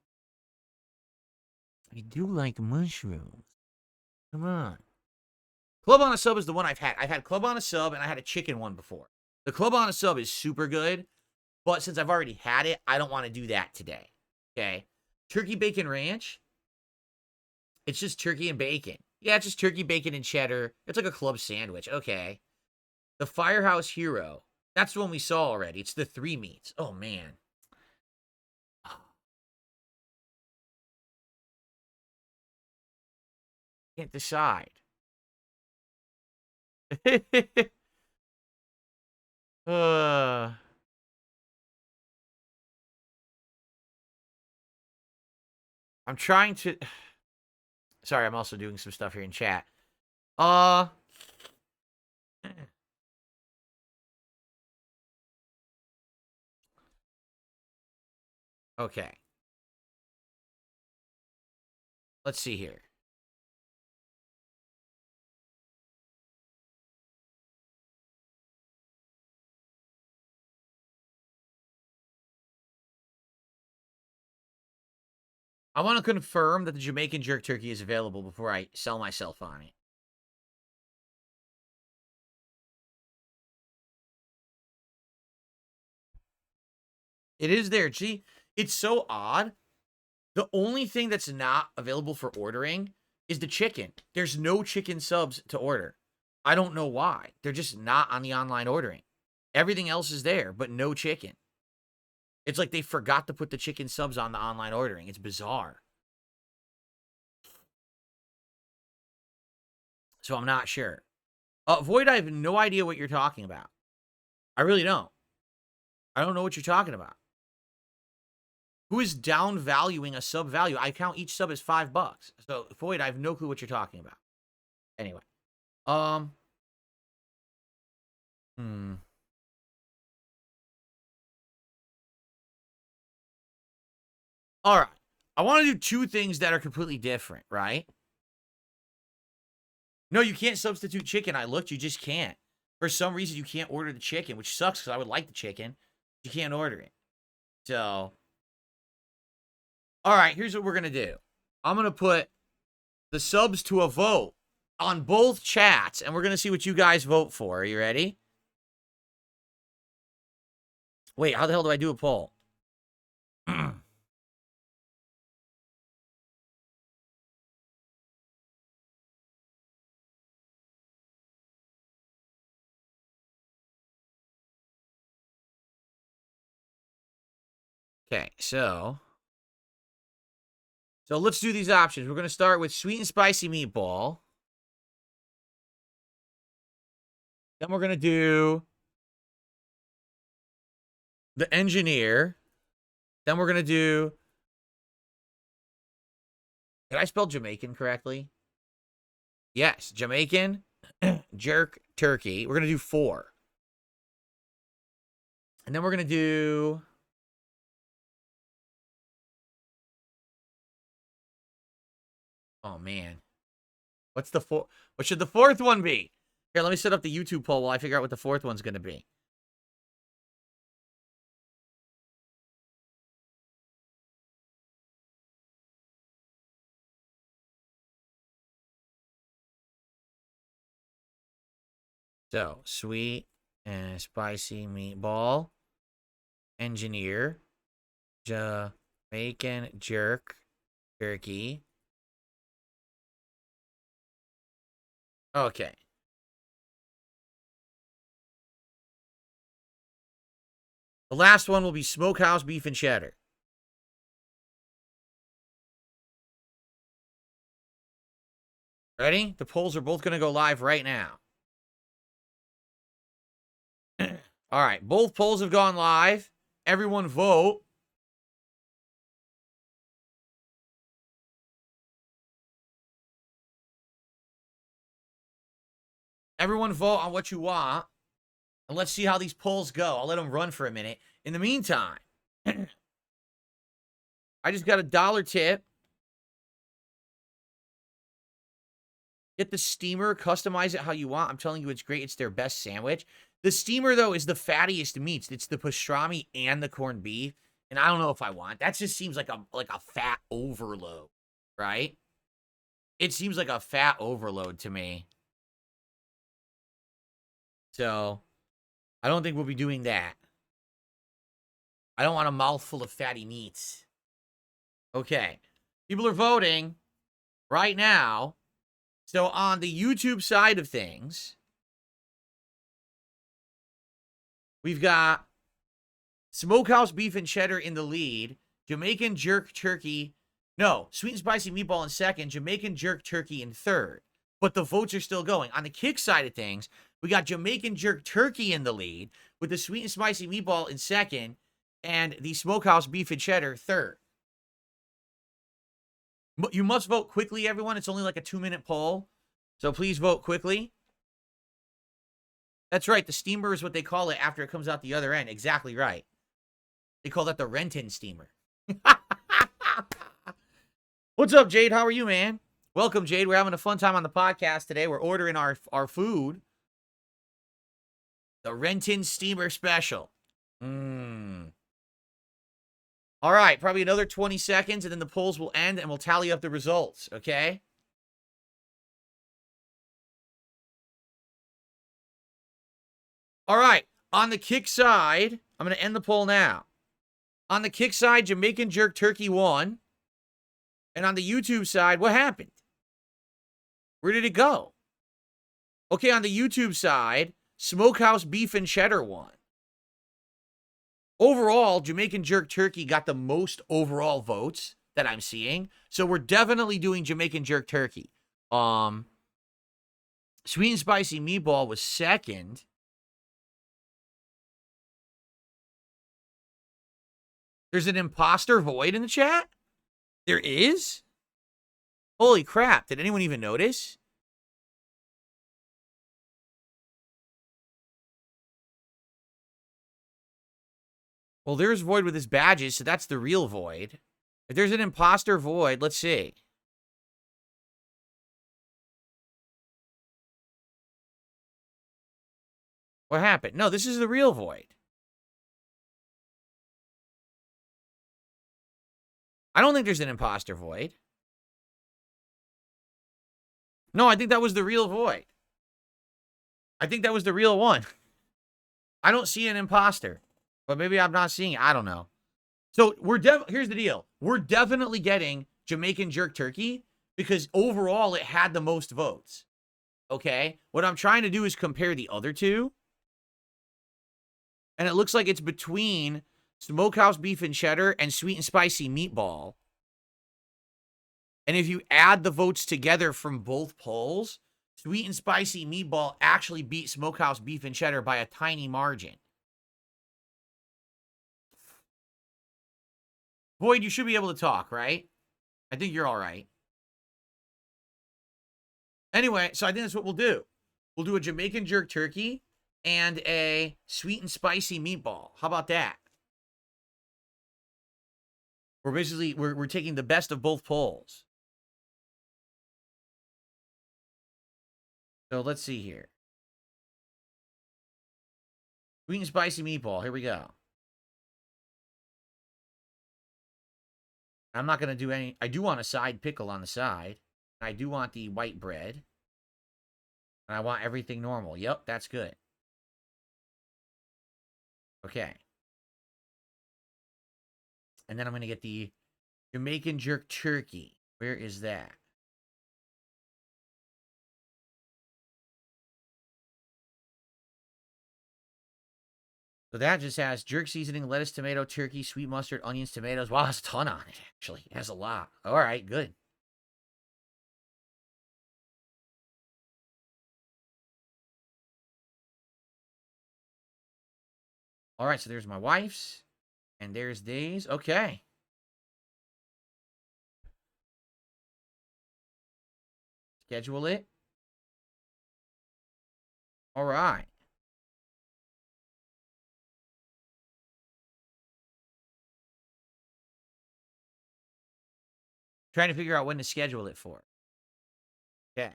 I do like mushrooms. Come on. Club on a sub is the one I've had. I've had club on a sub and I had a chicken one before. The club on a sub is super good, but since I've already had it, I don't want to do that today. Okay. Turkey bacon ranch. It's just turkey and bacon. Yeah, it's just turkey, bacon, and cheddar. It's like a club sandwich. Okay. The Firehouse Hero. That's the one we saw already. It's the 3 meats. Oh, man. Can't decide. uh, I'm trying to... Sorry, I'm also doing some stuff here in chat. Okay. Let's see here. I want to confirm that the Jamaican jerk turkey is available before I sell myself on it. It is there. Gee, it's so odd. The only thing that's not available for ordering is the chicken. There's no chicken subs to order. I don't know why. They're just not on the online ordering. Everything else is there, but no chicken. It's like they forgot to put the chicken subs on the online ordering. It's bizarre. So I'm not sure. Void, I have no idea what you're talking about. I really don't. I don't know what you're talking about. Who is downvaluing a sub value? I count each sub as $5. So, Void, I have no clue what you're talking about. Anyway. All right. I want to do 2 things that are completely different, right? No, you can't substitute chicken. I looked. You just can't. For some reason, you can't order the chicken, which sucks because I would like the chicken. You can't order it. So, all right, here's what we're going to do. I'm going to put the subs to a vote on both chats, and we're going to see what you guys vote for. Are you ready? Wait, how the hell do I do a poll? Okay, so let's do these options. We're going to start with sweet and spicy meatball. Then we're going to do the engineer. Then we're going to do... Did I spell Jamaican correctly? Yes, Jamaican jerk turkey. We're going to do 4. And then we're going to do... Oh, man. What's the four? What should the 4th one be? Here, let me set up the YouTube poll while I figure out what the 4th one's going to be. So, sweet and spicy meatball. Engineer. Jamaican jerk turkey. Okay. The last one will be smokehouse beef and cheddar. Ready? The polls are both going to go live right now. All right, both polls have gone live. Everyone vote. Everyone vote on what you want. And let's see how these polls go. I'll let them run for a minute. In the meantime, I just got a $1 tip. Get the steamer, customize it how you want. I'm telling you, it's great. It's their best sandwich. The steamer, though, is the fattiest meats. It's the pastrami and the corned beef. And I don't know if I want. That just seems like a fat overload, right? It seems like a fat overload to me. So, I don't think we'll be doing that. I don't want a mouthful of fatty meats. Okay. People are voting right now. So, on the YouTube side of things, we've got Smokehouse Beef and Cheddar in the lead. Jamaican Jerk Turkey. No, Sweet and Spicy Meatball in second. Jamaican Jerk Turkey in third. But the votes are still going. On the kick side of things, we got Jamaican Jerk Turkey in the lead with the Sweet and Spicy Meatball in second and the Smokehouse Beef and Cheddar third. You must vote quickly, everyone. It's only like a 2-minute poll. So please vote quickly. That's right. The steamer is what they call it after it comes out the other end. Exactly right. They call that the Renton steamer. What's up, Jade? How are you, man? Welcome, Jade. We're having a fun time on the podcast today. We're ordering our food. The Renton steamer special. All right, probably another 20 seconds, and then the polls will end, and we'll tally up the results, okay? All right, on the kick side, I'm going to end the poll now. On the kick side, Jamaican Jerk Turkey won. And on the YouTube side, what happened? Where did it go? Okay, on the YouTube side, Smokehouse Beef and Cheddar won. Overall, Jamaican Jerk Turkey got the most overall votes that I'm seeing. So we're definitely doing Jamaican Jerk Turkey. Sweet and Spicy Meatball was second. There's an imposter void in the chat? There is? Holy crap. Did anyone even notice? Well, there's Void with his badges, so that's the real Void. If there's an imposter Void, let's see. What happened? No, this is the real Void. I don't think there's an imposter Void. No, I think that was the real Void. I think that was the real one. I don't see an imposter. But maybe I'm not seeing it. I don't know. So here's the deal. We're definitely getting Jamaican Jerk Turkey because overall it had the most votes. Okay? What I'm trying to do is compare the other two. And it looks like it's between Smokehouse Beef and Cheddar and Sweet and Spicy Meatball. And if you add the votes together from both polls, Sweet and Spicy Meatball actually beat Smokehouse Beef and Cheddar by a tiny margin. Void, you should be able to talk, right? I think you're all right. Anyway, so I think that's what we'll do. We'll do a Jamaican Jerk Turkey and a Sweet and Spicy Meatball. How about that? We're basically, we're taking the best of both polls. So let's see here. Sweet and Spicy Meatball. Here we go. I'm not going to do any... I do want a side pickle on the side. I do want the white bread. And I want everything normal. Yep, that's good. Okay. And then I'm going to get the Jamaican Jerk Turkey. Where is that? So that just has jerk seasoning, lettuce, tomato, turkey, sweet mustard, onions, tomatoes. Wow, that's a ton on it, actually. It has a lot. All right, good. All right, so there's my wife's. And there's these. Okay. Schedule it. All right. Trying to figure out when to schedule it for. Okay.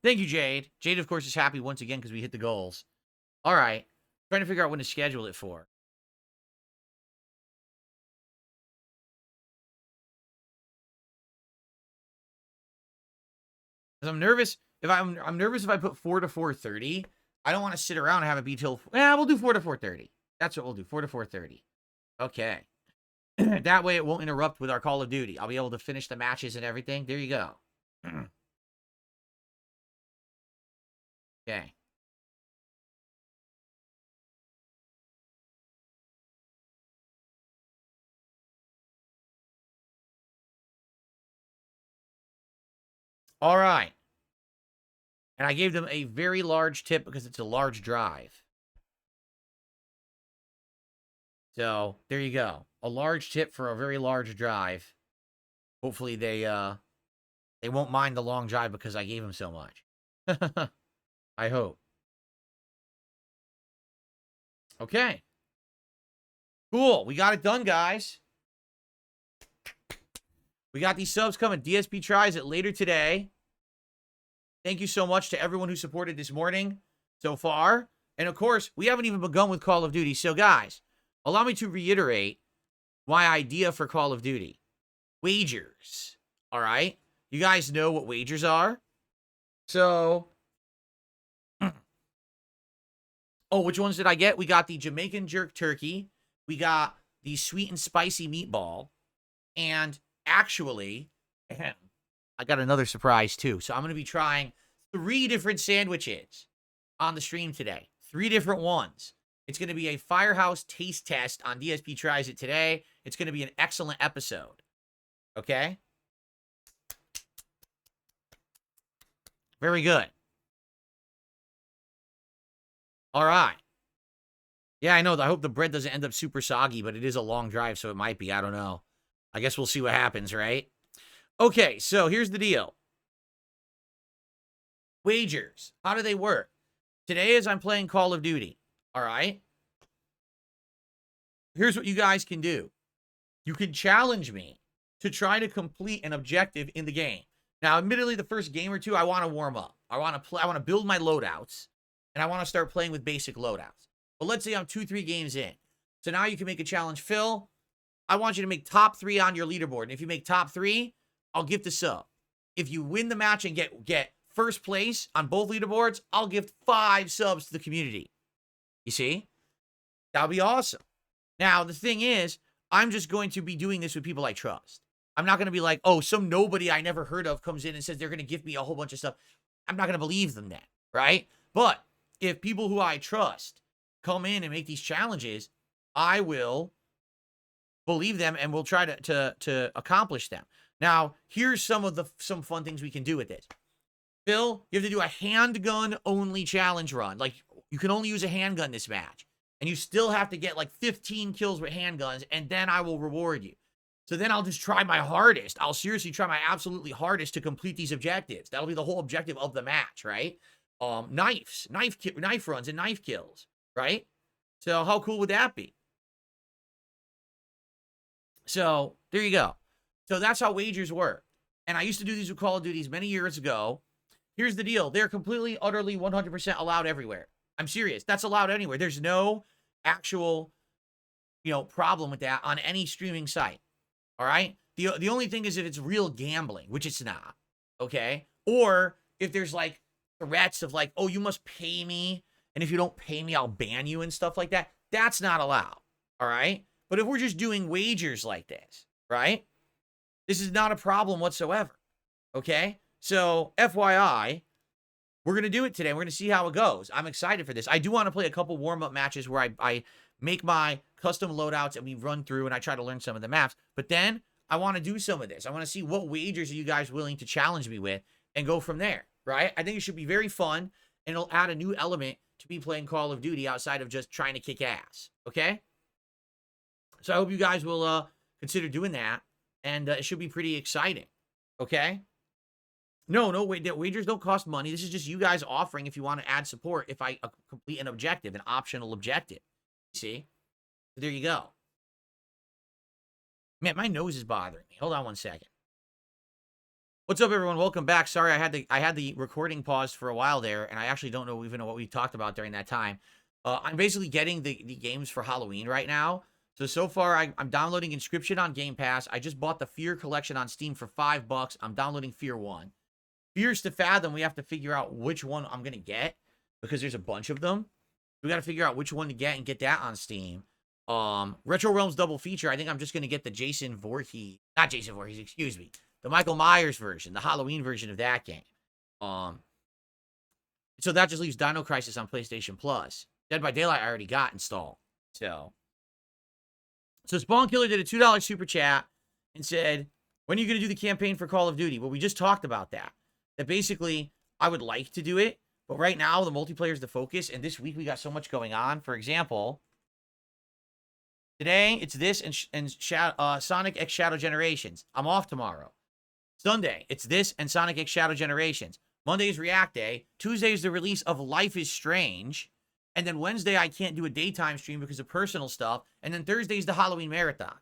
Thank you, Jade. Jade, of course, is happy once again because we hit the goals. All right. Trying to figure out when to schedule it for. Because I'm nervous. I'm nervous if I put 4 to 4:30. I don't want to sit around and have it be till. Yeah, we'll do 4 to 4:30. That's what we'll do. 4 to 4:30. Okay. That way it won't interrupt with our Call of Duty. I'll be able to finish the matches and everything. There you go. Okay. All right. And I gave them a very large tip because it's a large drive. So, there you go. A large tip for a very large drive. Hopefully they won't mind the long drive because I gave them so much. I hope. Okay. Cool. We got it done, guys. We got these subs coming. DSP tries it later today. Thank you so much to everyone who supported this morning so far. And, of course, we haven't even begun with Call of Duty. So, guys, allow me to reiterate my idea for Call of Duty. Wagers. All right? You guys know what wagers are? So, oh, which ones did I get? We got the Jamaican jerk turkey. We got the sweet and spicy meatball. And actually, I got another surprise too. So I'm going to be trying 3 different sandwiches on the stream today. 3 different ones. It's going to be a Firehouse taste test on DSP Tries It today. It's going to be an excellent episode. Okay? Very good. All right. Yeah, I know. I hope the bread doesn't end up super soggy, but it is a long drive, so it might be. I don't know. I guess we'll see what happens, right? Okay, so here's the deal. Wagers. How do they work? Today, as I'm playing Call of Duty, all right? Here's what you guys can do. You can challenge me to try to complete an objective in the game. Now, admittedly, the first game or two, I want to warm up. I want to build my loadouts, and I want to start playing with basic loadouts. But let's say I'm 2-3 games in. So now you can make a challenge. Phil, I want you to make top 3 on your leaderboard. And if you make top 3, I'll gift a sub. If you win the match and get first place on both leaderboards, I'll gift 5 subs to the community. You see? That'll be awesome. Now, the thing is, I'm just going to be doing this with people I trust. I'm not going to be like, oh, some nobody I never heard of comes in and says they're going to give me a whole bunch of stuff. I'm not going to believe them then, right? But if people who I trust come in and make these challenges, I will believe them and we'll try to accomplish them. Now, here's some fun things we can do with this. Phil, you have to do a handgun only challenge run. Like, you can only use a handgun this match. And you still have to get like 15 kills with handguns, and then I will reward you. So then I'll just try my hardest. I'll seriously try my absolutely hardest to complete these objectives. That'll be the whole objective of the match, right? Knife runs and knife kills, right? So how cool would that be? So there you go. So that's how wagers work. And I used to do these with Call of Duties many years ago. Here's the deal. They're completely, utterly, 100% allowed everywhere. I'm serious. That's allowed anywhere. There's no actual, problem with that on any streaming site. All right? The only thing is if it's real gambling, which it's not. Okay? Or if there's like threats of like, oh, you must pay me, and if you don't pay me, I'll ban you and stuff like that. That's not allowed. All right? But if we're just doing wagers like this, right? This is not a problem whatsoever. Okay? So, FYI, we're going to do it today. We're going to see how it goes. I'm excited for this. I do want to play a couple warm-up matches where I make my custom loadouts and we run through and I try to learn some of the maps. But then I want to do some of this. I want to see what wagers are you guys willing to challenge me with. and go from there, right? I think it should be very fun, and it'll add a new element to be playing Call of Duty outside of just trying to kick ass, okay? So I hope you guys will consider doing that, and it should be pretty exciting, okay? No, wait, the wagers don't cost money. This is just you guys offering if you want to add support if I complete an objective, an optional objective. See? There you go. Man, my nose is bothering me. Hold on one second. What's up, everyone? Welcome back. Sorry, I had the recording paused for a while there, and I actually don't even know what we talked about during that time. I'm basically getting the games for Halloween right now. So far, I'm downloading Inscription on Game Pass. I just bought the Fear Collection on Steam for $5. I'm downloading Fear 1. Fears to Fathom, we have to figure out which one I'm going to get because there's a bunch of them. We got to figure out which one to get and get that on Steam. Retro Realms Double Feature, I think I'm just going to get the not Jason Voorhees, excuse me. The Michael Myers version, the Halloween version of that game. So that just leaves Dino Crisis on PlayStation Plus. Dead by Daylight I already got installed. So Spawn Killer did a $2 super chat and said, when are you going to do the campaign for Call of Duty? Well, we just talked about that. That basically, I would like to do it, but right now, the multiplayer is the focus, and this week we got so much going on. For example, today, it's this and Sonic X Shadow Generations. I'm off tomorrow. Sunday, it's this and Sonic X Shadow Generations. Monday is React Day. Tuesday is the release of Life is Strange. And then Wednesday, I can't do a daytime stream because of personal stuff. And then Thursday is the Halloween Marathon.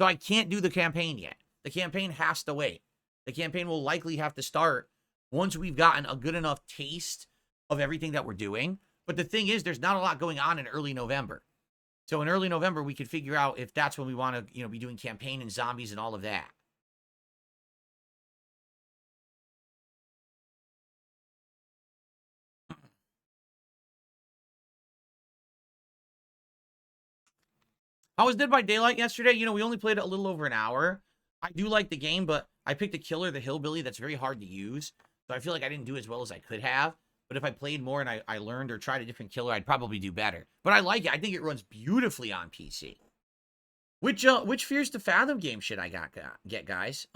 So I can't do the campaign yet. The campaign has to wait. The campaign will likely have to start once we've gotten a good enough taste of everything that we're doing. But the thing is, there's not a lot going on in early November. So in early November, we could figure out if that's when we want to, be doing campaign and zombies and all of that. How was Dead by Daylight yesterday? We only played it a little over an hour. I do like the game, but I picked a killer, the Hillbilly, that's very hard to use. So I feel like I didn't do as well as I could have. But if I played more and I learned or tried a different killer, I'd probably do better. But I like it. I think it runs beautifully on PC. Which Fears to Fathom game should I get, guys?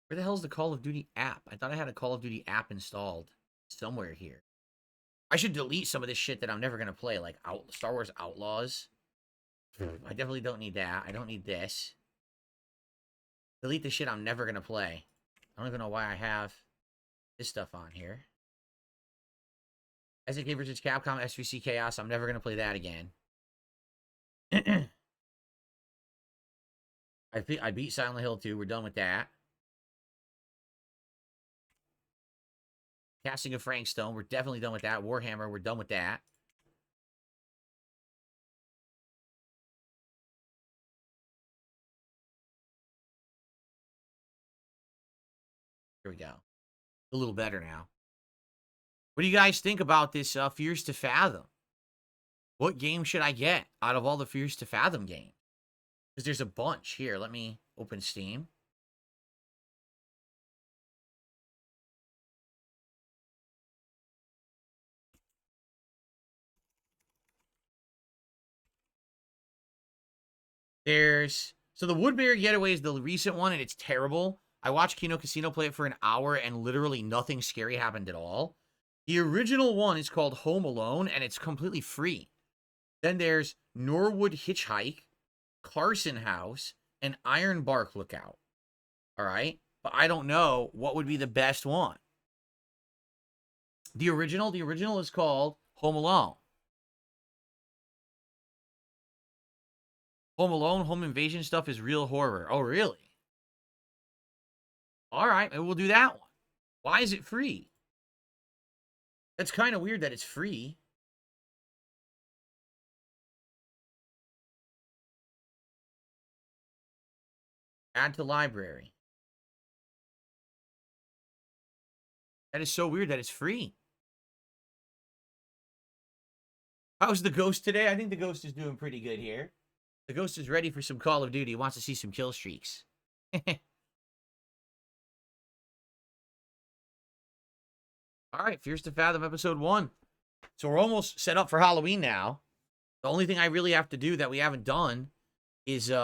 Where the hell is the Call of Duty app? I thought I had a Call of Duty app installed somewhere here. I should delete some of this shit that I'm never going to play, like Star Wars Outlaws. I definitely don't need that. I don't need this. Delete the shit I'm never going to play. I don't even know why I have this stuff on here. SNK vs. Capcom, SVC Chaos. I'm never going to play that again. I beat Silent Hill 2. We're done with that. Casting of Frank Stone. We're definitely done with that. Warhammer. We're done with that. Here we go. A little better now. What do you guys think about this Fears to Fathom? What game should I get out of all the Fears to Fathom games? Because there's a bunch. Here, let me open Steam. So the Woodbury Getaway is the recent one, and it's terrible. I watched Kino Casino play it for an hour, and literally nothing scary happened at all. The original one is called Home Alone, and it's completely free. Then there's Norwood Hitchhike, Carson House, and Iron Bark Lookout. All right? But I don't know what would be the best one. The original is called Home Alone. Home Alone, home invasion stuff is real horror. Oh, really? All right, maybe we'll do that one. Why is it free? That's kind of weird that it's free. Add to library. That is so weird that it's free. How's the Ghost today? I think the Ghost is doing pretty good here. The Ghost is ready for some Call of Duty. He wants to see some kill streaks. All right, Fears to Fathom episode 1. So we're almost set up for Halloween now. The only thing I really have to do that we haven't done is we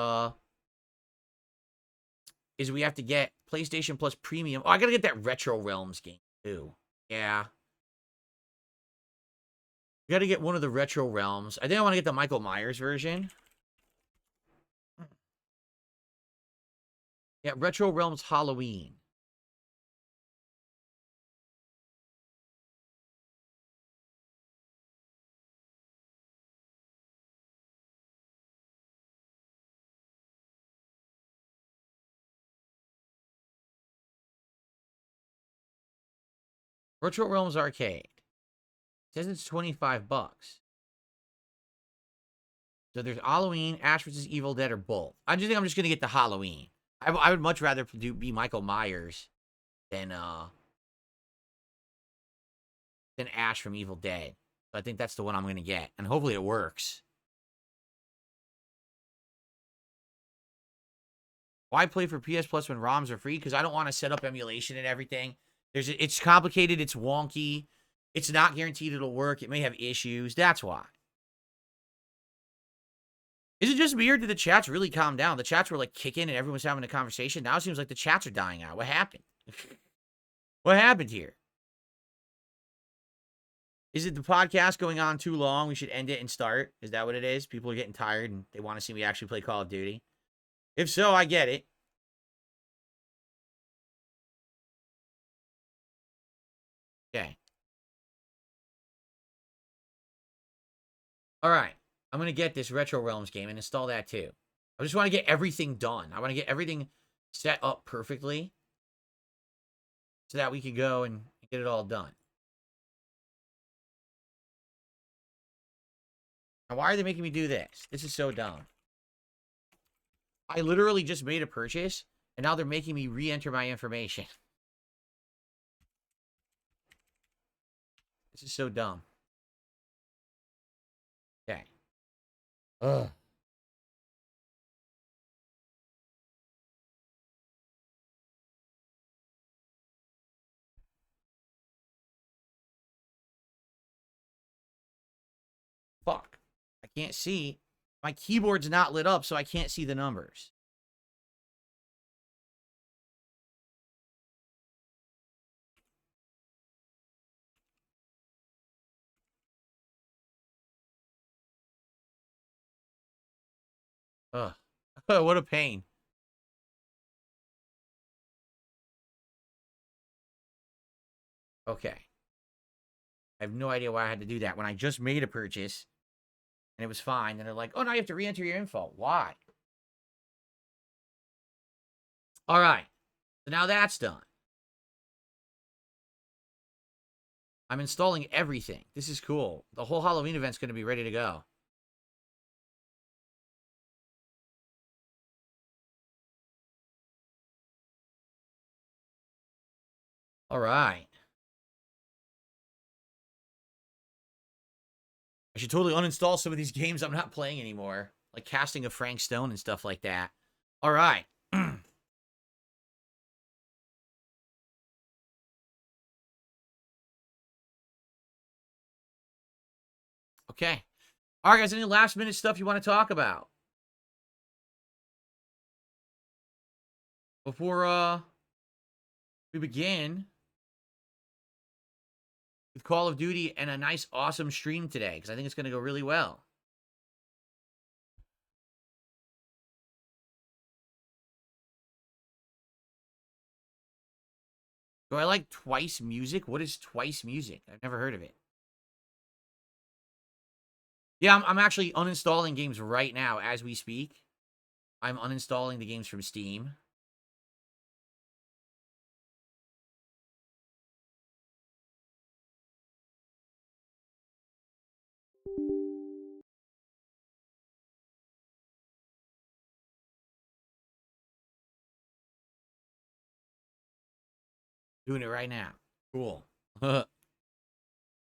have to get PlayStation Plus Premium. Oh, I gotta get that Retro Realms game too. Yeah. Gotta get one of the Retro Realms. I think I want to get the Michael Myers version. Yeah, Retro Realms Halloween. Retro Realms Arcade. It says it's $25. So there's Halloween, Ash vs. Evil Dead, or both. I just think I'm just gonna get the Halloween. I would much rather be Michael Myers than Ash from Evil Dead. So I think that's the one I'm gonna get, and hopefully it works. Why play for PS Plus when ROMs are free? Because I don't want to set up emulation and everything. It's complicated. It's wonky. It's not guaranteed it'll work. It may have issues. That's why. Is it just weird that the chats really calmed down? The chats were like kicking and everyone's having a conversation. Now it seems like the chats are dying out. What happened? What happened here? Is it the podcast going on too long? We should end it and start. Is that what it is? People are getting tired and they want to see me actually play Call of Duty. If so, I get it. Okay. All right. I'm going to get this Retro Realms game and install that too. I just want to get everything done. I want to get everything set up perfectly so that we can go and get it all done. Now, why are they making me do this? This is so dumb. I literally just made a purchase, and now they're making me re-enter my information. This is so dumb. Okay. Ugh. Fuck. I can't see. My keyboard's not lit up, so I can't see the numbers. Ugh. What a pain. Okay. I have no idea why I had to do that when I just made a purchase and it was fine. And they're like, oh, now you have to re-enter your info. Why? All right. So now that's done. I'm installing everything. This is cool. The whole Halloween event's going to be ready to go. All right. I should totally uninstall some of these games I'm not playing anymore. Like Casting of Frank Stone and stuff like that. All right. Okay. All right, guys. Any last minute stuff you want to talk about? Before we begin with Call of Duty and a nice, awesome stream today, because I think it's going to go really well. Do I like Twice Music? What is Twice Music? I've never heard of it. Yeah, I'm actually uninstalling games right now as we speak. I'm uninstalling the games from Steam. Doing it right now. Cool. They're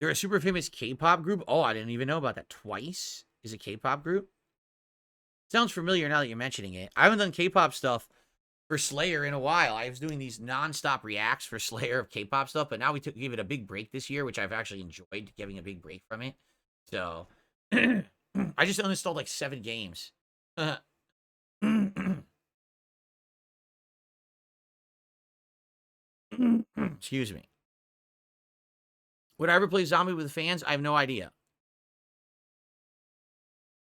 a super famous K-pop group. Oh, I didn't even know about that. Twice is a K-pop group. Sounds familiar now that you're mentioning it. I haven't done K-pop stuff for Slayer in a while. I was doing these non-stop reacts for Slayer of K-pop stuff, but now we gave it a big break this year, which I've actually enjoyed, giving a big break from it. So, I just uninstalled like 7 games. Excuse me. Would I ever play Zombie with fans? I have no idea.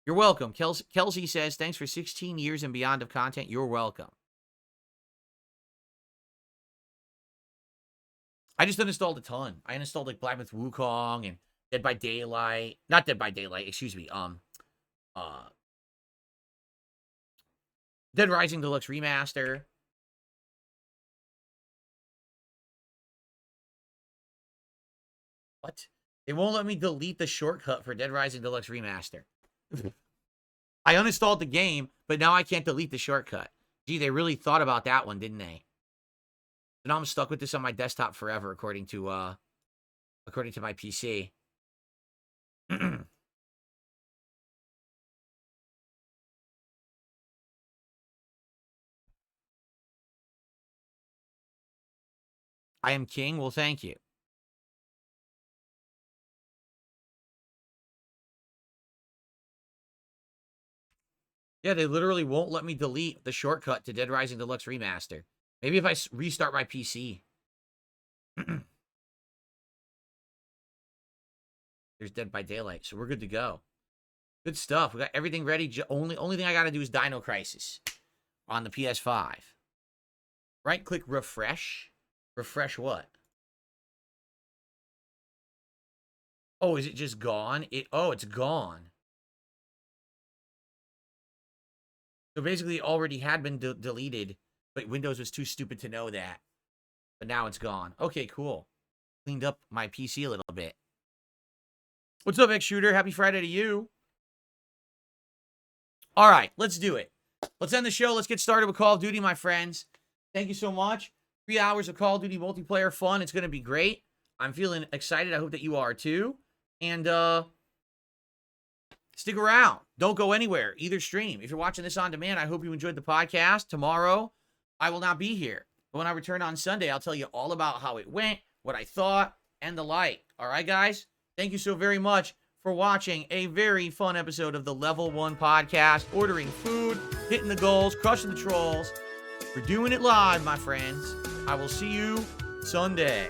You're welcome. Kelsey says, thanks for 16 years and beyond of content. You're welcome. I just uninstalled a ton. I uninstalled like Black Myth Wukong and Dead by Daylight. Not Dead by Daylight, excuse me. Dead Rising Deluxe Remaster. What? They won't let me delete the shortcut for Dead Rising Deluxe Remaster. I uninstalled the game, but now I can't delete the shortcut. Gee, they really thought about that one, didn't they? So now I'm stuck with this on my desktop forever, according to my PC. I am king. Well, thank you. Yeah, they literally won't let me delete the shortcut to Dead Rising Deluxe Remaster. Maybe if I restart my PC. There's Dead by Daylight, so we're good to go. Good stuff. We got everything ready. Only thing I got to do is Dino Crisis on the PS5. Right-click refresh. Refresh what? Oh, is it just gone? It's gone. So basically, it already had been deleted, but Windows was too stupid to know that. But now it's gone. Okay, cool. Cleaned up my PC a little bit. What's up, X-Shooter? Happy Friday to you. All right, let's do it. Let's end the show. Let's get started with Call of Duty, my friends. Thank you so much. 3 hours of Call of Duty multiplayer fun. It's going to be great. I'm feeling excited. I hope that you are too. And stick around. Don't go anywhere. Either stream. If you're watching this on demand, I hope you enjoyed the podcast. Tomorrow, I will not be here. But when I return on Sunday, I'll tell you all about how it went, what I thought, and the like. All right, guys? Thank you so very much for watching a very fun episode of the Level 1 podcast. Ordering food, hitting the goals, crushing the trolls. We're doing it live, my friends. I will see you Sunday.